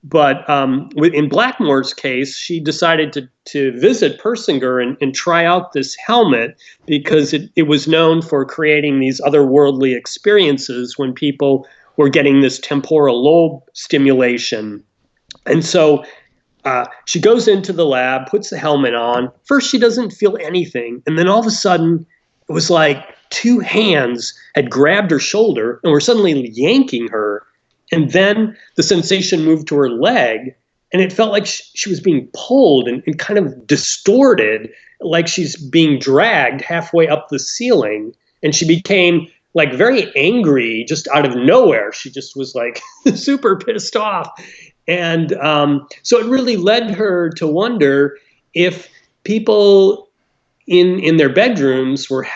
But in Blackmore's case, she decided to visit Persinger and try out this helmet, because it was known for creating these otherworldly experiences when people were getting this temporal lobe stimulation. And so she goes into the lab, puts the helmet on. First, she doesn't feel anything. And then all of a sudden, it was like two hands had grabbed her shoulder and were suddenly yanking her. And then the sensation moved to her leg, and it felt like she was being pulled and kind of distorted, like she's being dragged halfway up the ceiling. And she became like very angry just out of nowhere. She just was like super pissed off. And so it really led her to wonder if people in their bedrooms were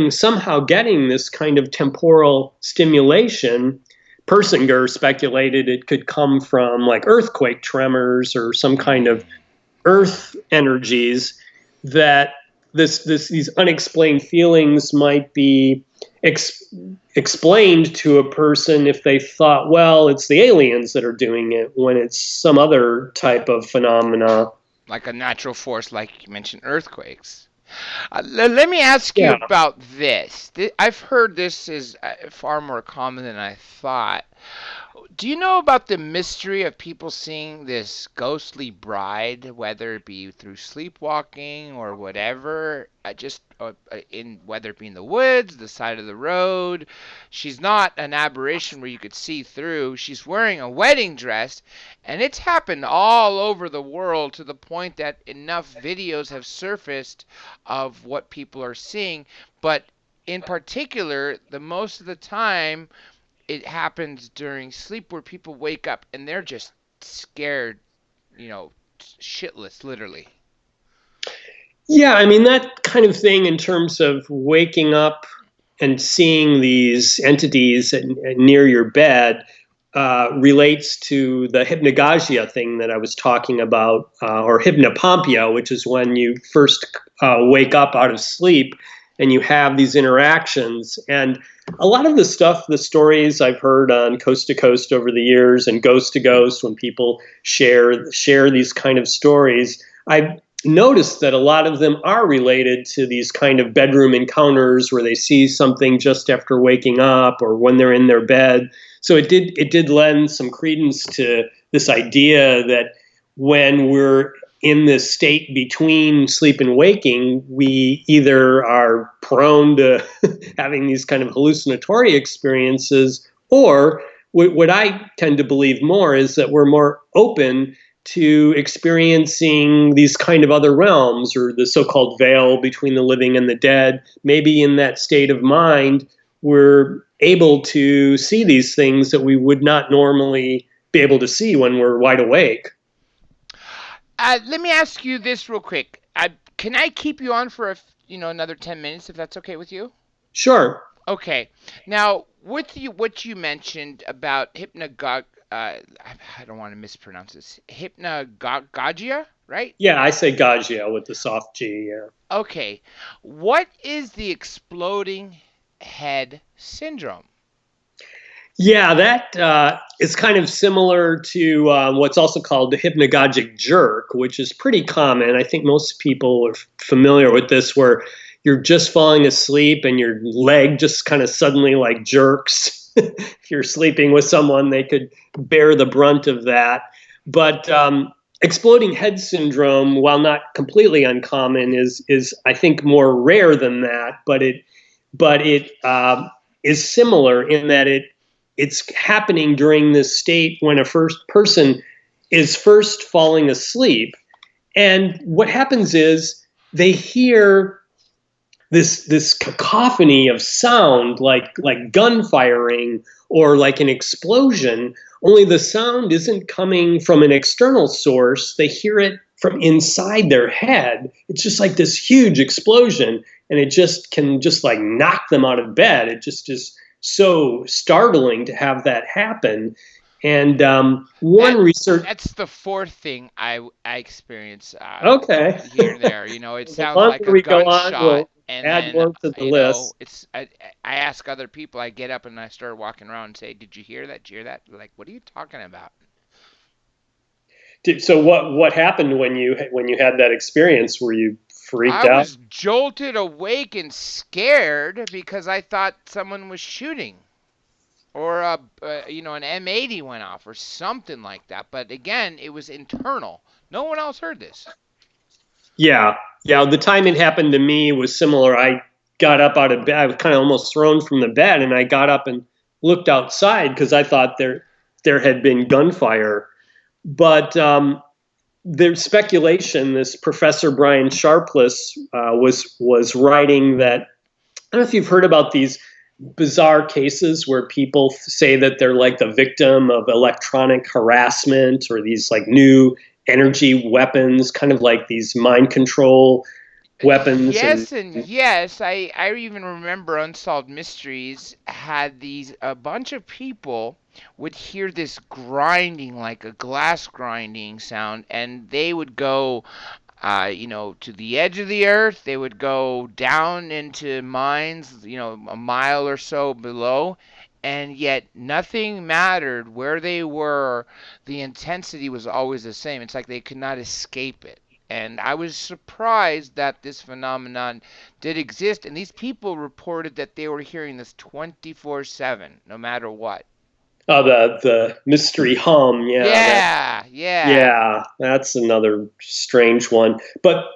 somehow getting this kind of temporal stimulation. Persinger speculated it could come from like earthquake tremors or some kind of earth energies, that these unexplained feelings might be explained to a person if they thought, well, it's the aliens that are doing it, when it's some other type of phenomena. Like a natural force, like you mentioned, earthquakes. Let me ask you about this. I've heard this is far more common than I thought. Do you know about the mystery of people seeing this ghostly bride, whether it be through sleepwalking or whatever, whether it be in the woods, the side of the road? She's not an aberration where you could see through. She's wearing a wedding dress, and it's happened all over the world to the point that enough videos have surfaced of what people are seeing. But in particular, the most of the time, it happens during sleep where people wake up and they're just scared, shitless, literally. Yeah, I mean, that kind of thing in terms of waking up and seeing these entities near your bed relates to the hypnagogia thing that I was talking about, or hypnopompia, which is when you first wake up out of sleep and you have these interactions. And a lot of the stories I've heard on Coast to Coast over the years and Ghost to Ghost, when people share these kind of stories, I've noticed that a lot of them are related to these kind of bedroom encounters where they see something just after waking up or when they're in their bed. So it did lend some credence to this idea that when we're in this state between sleep and waking, we either are prone to having these kind of hallucinatory experiences, or what I tend to believe more is that we're more open to experiencing these kind of other realms, or the so-called veil between the living and the dead. Maybe in that state of mind, we're able to see these things that we would not normally be able to see when we're wide awake. Let me ask you this real quick. Can I keep you on for another 10 minutes if that's okay with you? Sure. Okay. Now, with what you mentioned about I don't want to mispronounce this. Hypnagogia, right? Yeah, I say gagia with the soft G, yeah. Okay. What is the exploding head syndrome? Yeah, that is kind of similar to what's also called the hypnagogic jerk, which is pretty common. I think most people are familiar with this, where you're just falling asleep and your leg just kind of suddenly like jerks. If you're sleeping with someone, they could bear the brunt of that. But exploding head syndrome, while not completely uncommon, is I think more rare than that. But it is similar in that it's happening during this state when a first person is first falling asleep. And what happens is they hear this cacophony of sound, like gun firing or like an explosion, only the sound isn't coming from an external source. They hear it from inside their head. It's just like this huge explosion, and it just can just like knock them out of bed. It just is so startling to have that happen. And that's the fourth thing I experience. Okay. Here and there, it sounds like a gunshot, and add then more to the list. I ask other people. I get up and I start walking around and say, "Did you hear that? Did you hear that?" They're like, "What are you talking about?" So what happened when you had that experience? Were you freaked out? I was jolted awake and scared because I thought someone was shooting, or an M80 went off or something like that. But again, it was internal. No one else heard this. Yeah. The time it happened to me was similar. got up out of bed. I was kind of almost thrown from the bed, and I got up and looked outside because I thought there had been gunfire. But there's speculation. This Professor Brian Sharpless was writing that, I don't know if you've heard about these bizarre cases where people say that they're like the victim of electronic harassment or these like new energy weapons, kind of like these mind control weapons. Yes, and yes. I even remember Unsolved Mysteries had a bunch of people would hear this grinding, like a glass grinding sound, and they would go, to the edge of the earth. They would go down into mines, a mile or so below, and yet nothing mattered where they were. The intensity was always the same. It's like they could not escape it. And I was surprised that this phenomenon did exist. And these people reported that they were hearing this 24/7, no matter what. Oh, the mystery hum, Yeah. That's another strange one. But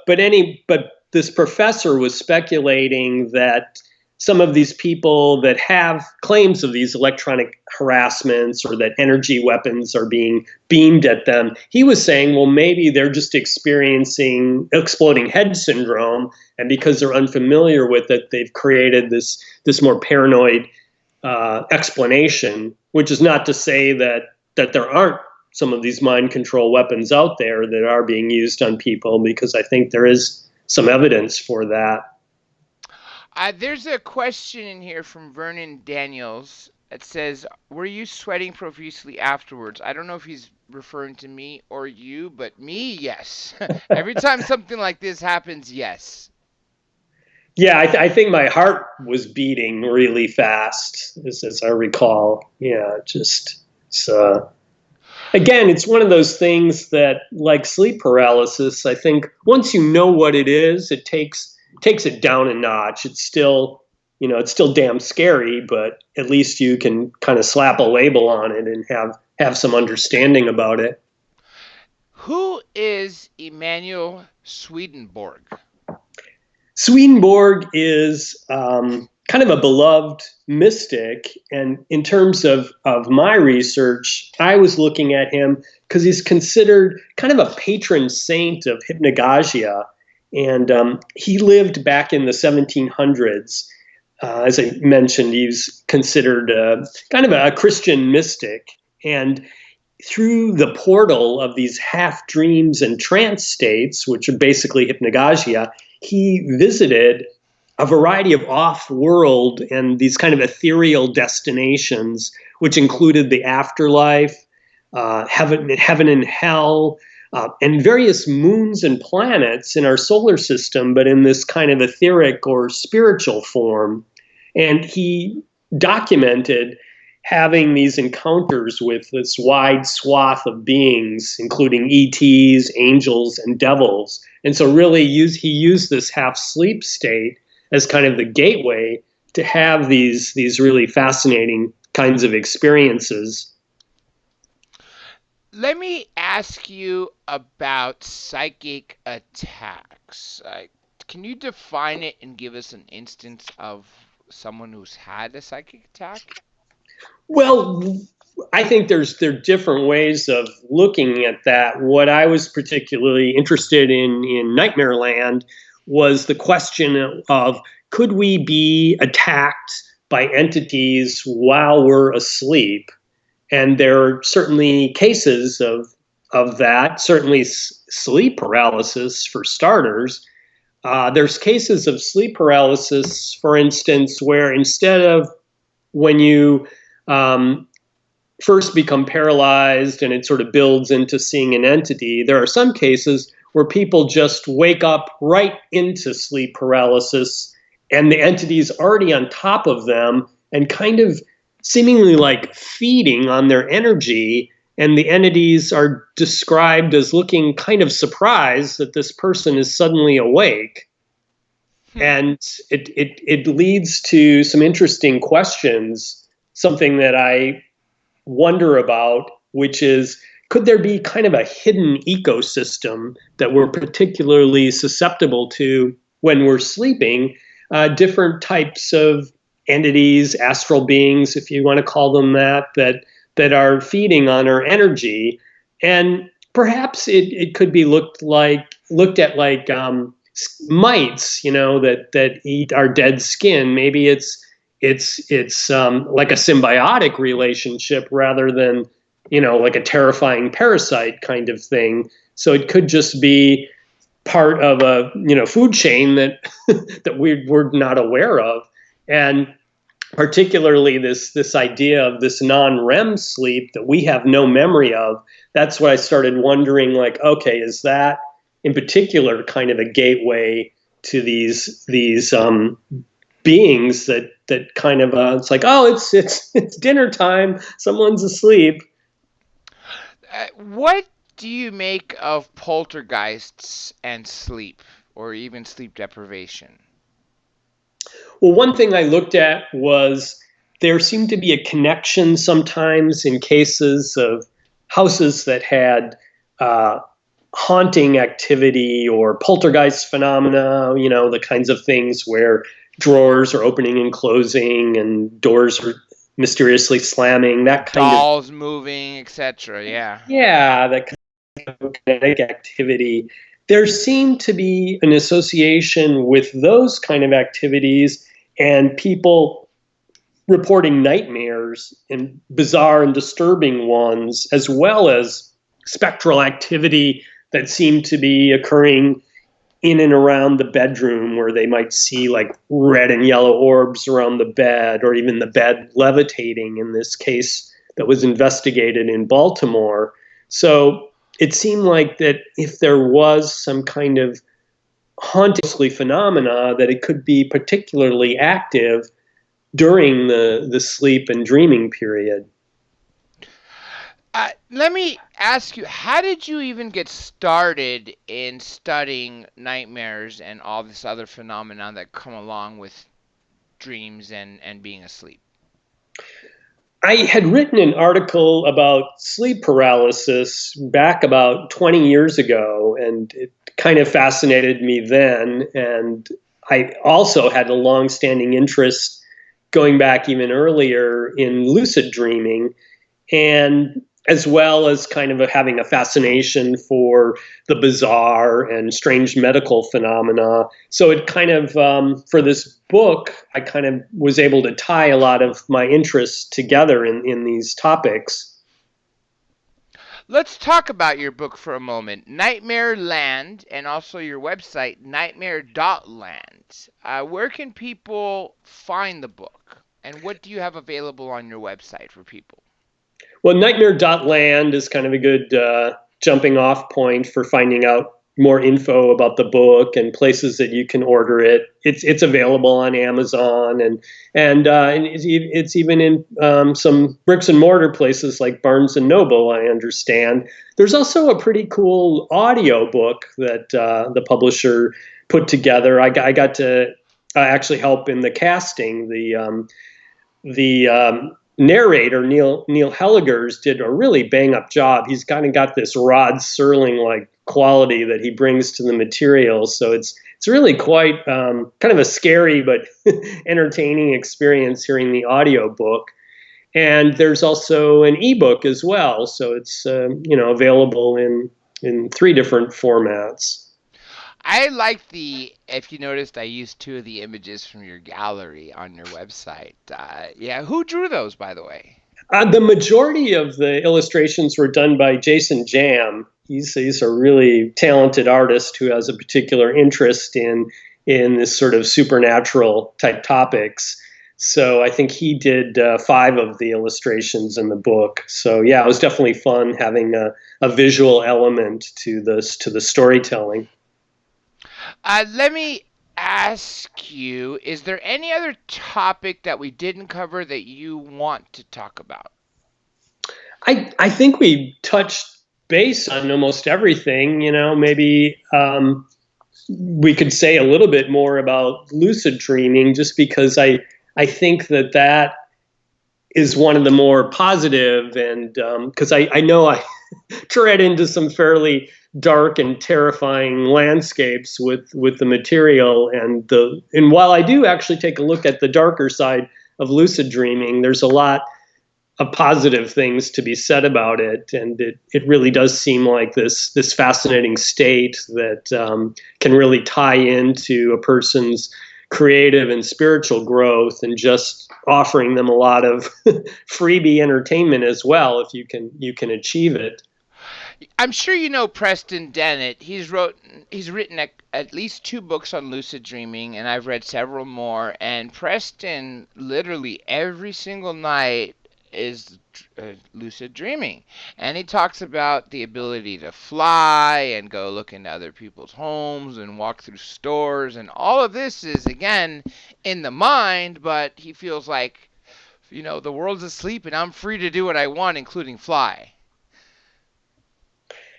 this professor was speculating that some of these people that have claims of these electronic harassments or that energy weapons are being beamed at them, he was saying, well, maybe they're just experiencing exploding head syndrome, and because they're unfamiliar with it, they've created this more paranoid explanation, which is not to say that there aren't some of these mind control weapons out there that are being used on people, because I think there is some evidence for that. There's a question in here from Vernon Daniels. It says, were you sweating profusely afterwards? I don't know if he's referring to me or you, but me, yes. Every time something like this happens, yes. Yeah, I think my heart was beating really fast, as I recall. Yeah, again, it's one of those things that, like sleep paralysis, I think once you know what it is, it takes it down a notch. It's still damn scary, but at least you can kind of slap a label on it and have some understanding about it. Who is Emanuel Swedenborg? Swedenborg is kind of a beloved mystic, and in terms of my research, I was looking at him because he's considered kind of a patron saint of hypnagogia, and he lived back in the 1700s. As I mentioned, he's considered kind of a Christian mystic, and through the portal of these half dreams and trance states, which are basically hypnagogia, he visited a variety of off-world and these kind of ethereal destinations, which included the afterlife, heaven and hell, and various moons and planets in our solar system, but in this kind of etheric or spiritual form. And he documented having these encounters with this wide swath of beings, including ETs, angels, and devils. And so really he used this half-sleep state as kind of the gateway to have these really fascinating kinds of experiences. Let me ask you about psychic attacks. Can you define it and give us an instance of someone who's had a psychic attack? Well, I think there are different ways of looking at that. What I was particularly interested in Nightmareland was the question of, could we be attacked by entities while we're asleep? And there are certainly cases of that, certainly sleep paralysis for starters. There's cases of sleep paralysis, for instance, where instead of when you first become paralyzed and it sort of builds into seeing an entity, there are some cases where people just wake up right into sleep paralysis and the entity is already on top of them and kind of seemingly like feeding on their energy, and the entities are described as looking kind of surprised that this person is suddenly awake. And it leads to some interesting questions, something that I wonder about, which is, could there be kind of a hidden ecosystem that we're particularly susceptible to when we're sleeping? different types of entities, astral beings, if you want to call them that, that are feeding on our energy. And perhaps it could be looked at like mites, that eat our dead skin. Maybe it's like a symbiotic relationship rather than like a terrifying parasite kind of thing. So it could just be part of a food chain that that we're not aware of. And particularly this idea of this non-REM sleep that we have no memory of. That's what I started wondering, like, okay, is that in particular kind of a gateway to these beings that kind of it's like, oh, it's dinner time, someone's asleep. What do you make of poltergeists and sleep, or even sleep deprivation? Well, one thing I looked at was there seemed to be a connection sometimes in cases of houses that had haunting activity or poltergeist phenomena, the kinds of things where drawers are opening and closing and doors are mysteriously slamming, that kind of Dolls moving, etc. yeah, that kind of kinetic activity. There seemed to be an association with those kind of activities and people reporting nightmares and bizarre and disturbing ones, as well as spectral activity that seemed to be occurring in and around the bedroom, where they might see like red and yellow orbs around the bed, or even the bed levitating in this case that was investigated in Baltimore. So it seemed like that if there was some kind of haunting phenomena, that it could be particularly active during the sleep and dreaming period. Let me ask you, how did you even get started in studying nightmares and all this other phenomenon that come along with dreams and being asleep? I had written an article about sleep paralysis back about 20 years ago, and it kind of fascinated me then. And I also had a long-standing interest going back even earlier in lucid dreaming, and as well as kind of having a fascination for the bizarre and strange medical phenomena. So it kind of, for this book, I kind of was able to tie a lot of my interests together in these topics. Let's talk about your book for a moment, Nightmareland, and also your website, nightmare.land. Where can people find the book, and what do you have available on your website for people? Well, nightmare.land is kind of a good jumping off point for finding out more info about the book and places that you can order it. It's available on Amazon and it's even in some bricks and mortar places like Barnes and Noble, I understand. There's also a pretty cool audio book that the publisher put together. I got to actually help in the casting. The narrator, Neil Helligers, did a really bang up job. He's kind of got this Rod Serling like quality that he brings to the material. So it's really quite kind of a scary but entertaining experience hearing the audio book. And there's also an ebook as well. So it's available in 3 different formats. I like if you noticed, I used 2 of the images from your gallery on your website. Who drew those, by the way? The majority of the illustrations were done by Jason Jam. He's a really talented artist who has a particular interest in this sort of supernatural type topics. So I think he did 5 of the illustrations in the book. So yeah, it was definitely fun having a visual element to the storytelling. Let me ask you, is there any other topic that we didn't cover that you want to talk about? I think we touched base on almost everything. Maybe we could say a little bit more about lucid dreaming, just because I think that is one of the more positive, and because I know I tread into some fairly dark and terrifying landscapes with the material. And while I do actually take a look at the darker side of lucid dreaming, there's a lot of positive things to be said about it, and it really does seem like this fascinating state that can really tie into a person's creative and spiritual growth, and just offering them a lot of freebie entertainment as well if you can achieve it. I'm sure you know Preston Dennett. He's written at least two books on lucid dreaming, and I've read several more. And Preston, literally every single night, is lucid dreaming, and he talks about the ability to fly and go look into other people's homes and walk through stores, and all of this is again in the mind, but he feels like, the world's asleep and I'm free to do what I want, including fly.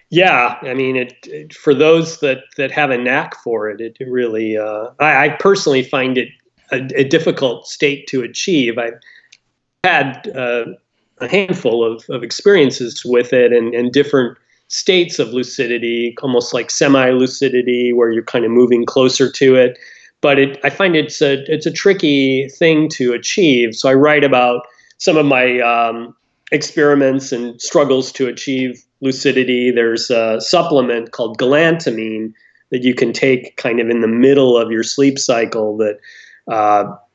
Yeah, I mean, for those that have a knack for it, it really. I personally find it a difficult state to achieve. I've had a handful of experiences with it, and different states of lucidity, almost like semi-lucidity, where you're kind of moving closer to it. But I find it's a tricky thing to achieve. So I write about some of my experiments and struggles to achieve lucidity. There's a supplement called galantamine that you can take kind of in the middle of your sleep cycle that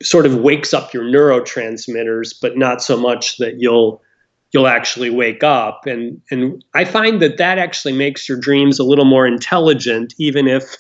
sort of wakes up your neurotransmitters, but not so much that you'll actually wake up. And I find that actually makes your dreams a little more intelligent, even if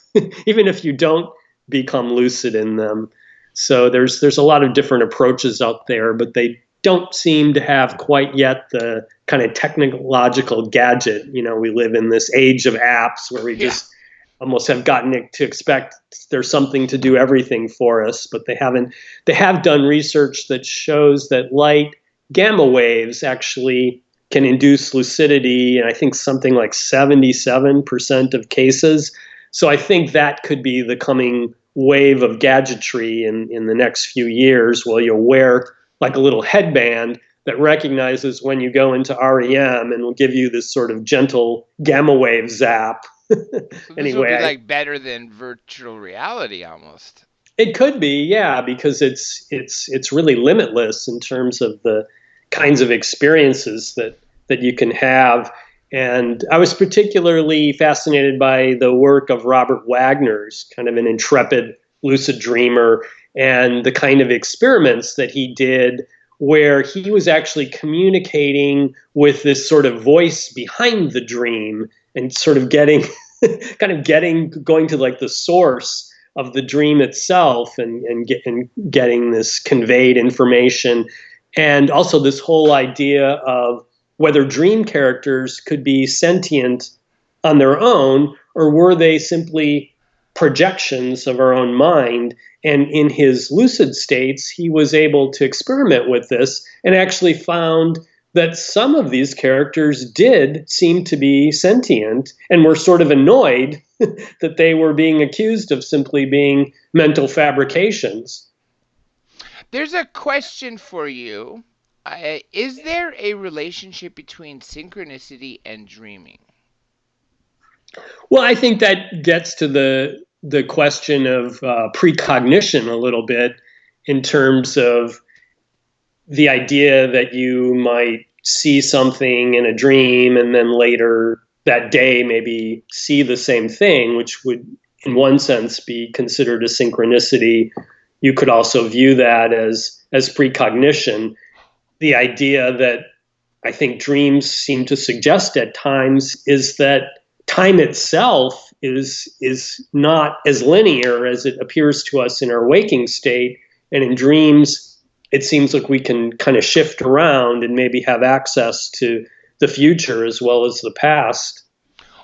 even if you don't become lucid in them. So there's a lot of different approaches out there, but they don't seem to have quite yet the kind of technological gadget. We live in this age of apps where we Yeah. just almost have gotten it to expect there's something to do everything for us, but they haven't. They have done research that shows that light gamma waves actually can induce lucidity, and I think something like 77% of cases. So I think that could be the coming wave of gadgetry in the next few years, where you'll wear like a little headband that recognizes when you go into REM and will give you this sort of gentle gamma wave zap. So this will be Anyway, like better than virtual reality almost. it could be, yeah, because it's really limitless in terms of the kinds of experiences that you can have. And I was particularly fascinated by the work of Robert Wagner's, kind of an intrepid lucid dreamer, and the kind of experiments that he did where he was actually communicating with this sort of voice behind the dream, and sort of getting going to like the source of the dream itself, and getting this conveyed information. And also this whole idea of whether dream characters could be sentient on their own, or were they simply projections of our own mind. And in his lucid states, he was able to experiment with this and actually found that some of these characters did seem to be sentient, and were sort of annoyed that they were being accused of simply being mental fabrications. There's a question for you. Is there a relationship between synchronicity and dreaming? Well, I think that gets to the question of precognition a little bit, in terms of the idea that you might see something in a dream and then later that day maybe see the same thing, which would, in one sense, be considered a synchronicity. You could also view that as precognition. The idea that I think dreams seem to suggest at times is that time itself is not as linear as it appears to us in our waking state, and in dreams it seems like we can kind of shift around and maybe have access to the future as well as the past.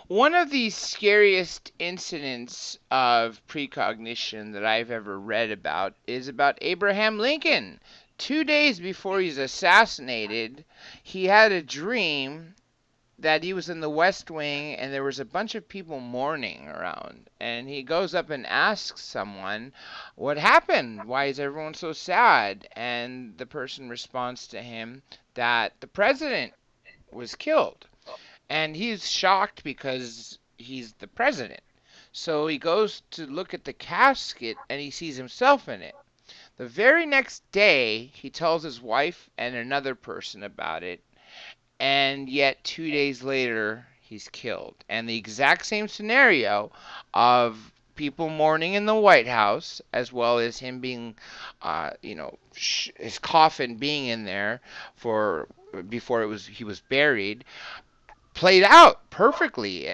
One of the scariest incidents of precognition that I've ever read about is about Abraham Lincoln. 2 days before he's assassinated, he had a dream that he was in the West Wing and there was a bunch of people mourning around. And he goes up and asks someone, "What happened? Why is everyone so sad?" And the person responds to him that the president was killed. And he's shocked because he's the president. So he goes to look at the casket and he sees himself in it. The very next day, he tells his wife and another person about it, and yet 2 days later, he's killed. And the exact same scenario of people mourning in the White House, as well as him being, his coffin being in there for before he was buried, played out perfectly.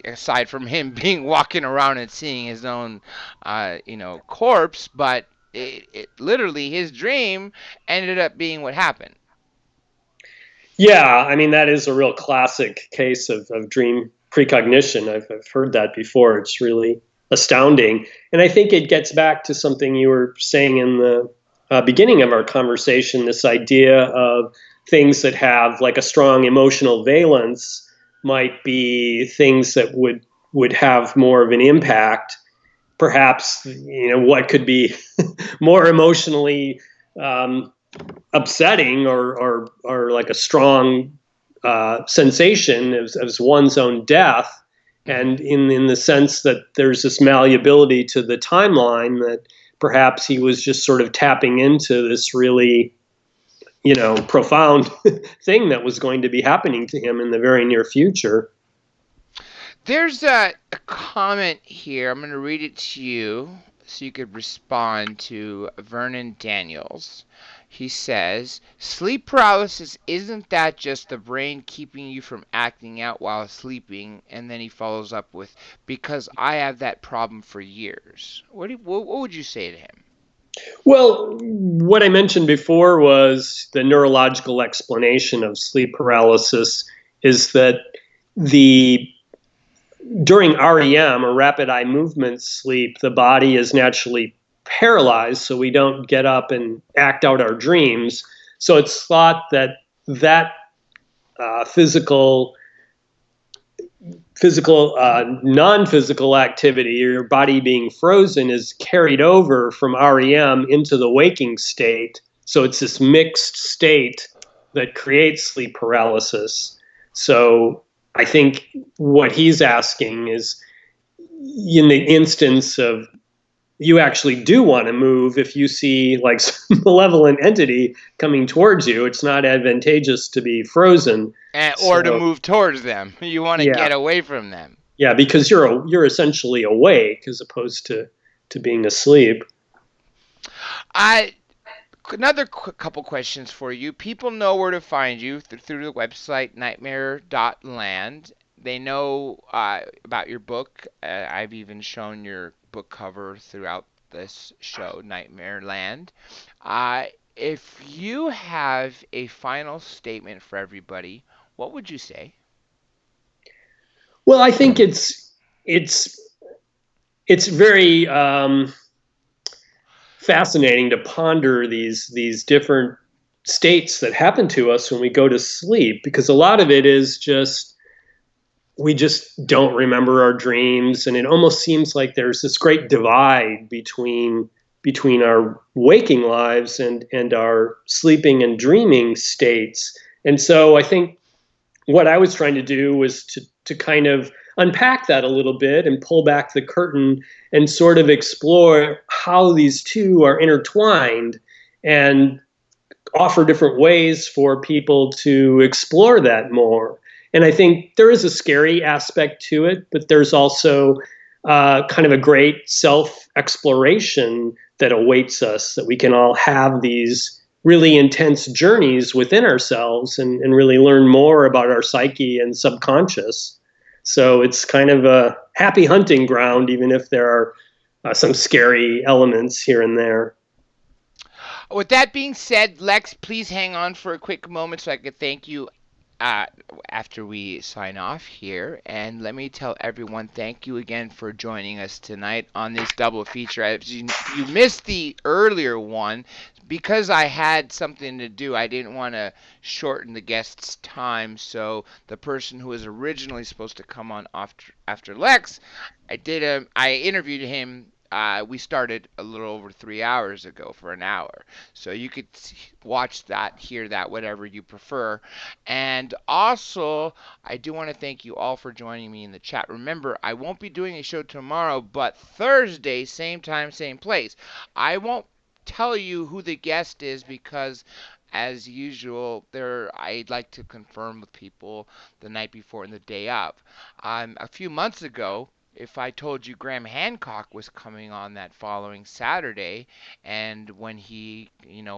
Aside from him being walking around and seeing his own, corpse, but it literally his dream ended up being what happened. Yeah, I mean, that is a real classic case of dream precognition. I've heard that before. It's really astounding. And I think it gets back to something you were saying in the beginning of our conversation, this idea of things that have like a strong emotional valence might be things that would have more of an impact. Perhaps, what could be more emotionally upsetting or like a strong sensation as one's own death, and in the sense that there's this malleability to the timeline that perhaps he was just sort of tapping into this really profound thing that was going to be happening to him in the very near future. There's a comment here. I'm going to read it to you so you could respond to Vernon Daniels. He says, sleep paralysis, isn't that just the brain keeping you from acting out while sleeping? And then he follows up with, because I have that problem for years. What would you say to him? Well, what I mentioned before was the neurological explanation of sleep paralysis is that during REM, or rapid eye movement sleep, the body is naturally paralyzed, so we don't get up and act out our dreams. So it's thought that physical non-physical activity, your body being frozen, is carried over from REM into the waking state. So it's this mixed state that creates sleep paralysis. So I think what he's asking is, in the instance of you actually do want to move, if you see like some malevolent entity coming towards you, it's not advantageous to be frozen. Or to move towards them. You want to get away from them. Yeah, because you're essentially awake as opposed to being asleep. Another couple questions for you. People know where to find you through the website nightmare.land. They know about your book. I've even shown your book cover throughout this show, Nightmareland. If you have a final statement for everybody, what would you say? Well, I think it's very fascinating to ponder these different states that happen to us when we go to sleep, because a lot of it is just we just don't remember our dreams, and it almost seems like there's this great divide between our waking lives and our sleeping and dreaming states. And so I think what I was trying to do was to kind of unpack that a little bit and pull back the curtain and sort of explore how these two are intertwined and offer different ways for people to explore that more. And I think there is a scary aspect to it, but there's also kind of a great self-exploration that awaits us, that we can all have these really intense journeys within ourselves and really learn more about our psyche and subconscious. So it's kind of a happy hunting ground, even if there are some scary elements here and there. With that being said, Lex, please hang on for a quick moment so I could thank you after we sign off here. And let me tell everyone, thank you again for joining us tonight on this double feature. If you missed the earlier one, because I had something to do, I didn't want to shorten the guest's time. So the person who was originally supposed to come on after Lex, I interviewed him we started a little over 3 hours ago for an hour. So you could watch that, hear that, whatever you prefer. And also, I do want to thank you all for joining me in the chat. Remember, I won't be doing a show tomorrow, but Thursday, same time, same place. I won't tell you who the guest is because as usual, I'd like to confirm with people the night before and the day of. A few months ago, if I told you Graham Hancock was coming on that following Saturday, and when he,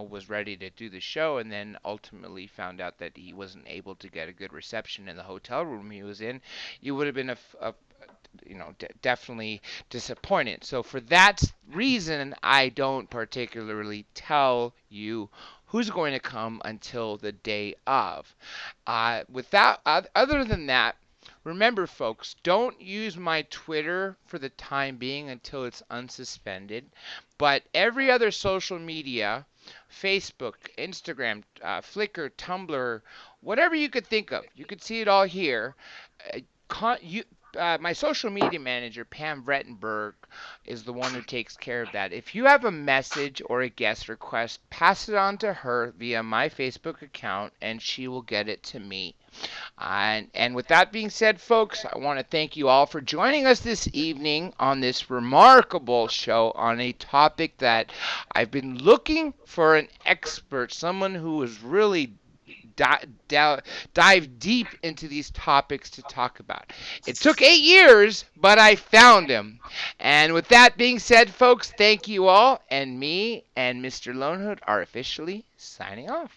was ready to do the show, and then ultimately found out that he wasn't able to get a good reception in the hotel room he was in, you would have been definitely disappointed. So for that reason, I don't particularly tell you who's going to come until the day of. Other than that, remember, folks, don't use my Twitter for the time being until it's unsuspended. But every other social media, Facebook, Instagram, Flickr, Tumblr, whatever you could think of, you could see it all here. My social media manager, Pam Vrettenberg, is the one who takes care of that. If you have a message or a guest request, pass it on to her via my Facebook account, and she will get it to me. And with that being said, folks, I want to thank you all for joining us this evening on this remarkable show on a topic that I've been looking for an expert, someone who is really dive deep into these topics to talk about. It took 8 years, but I found him. And with that being said, folks, thank you all, and me and Mr. Lonehood are officially signing off.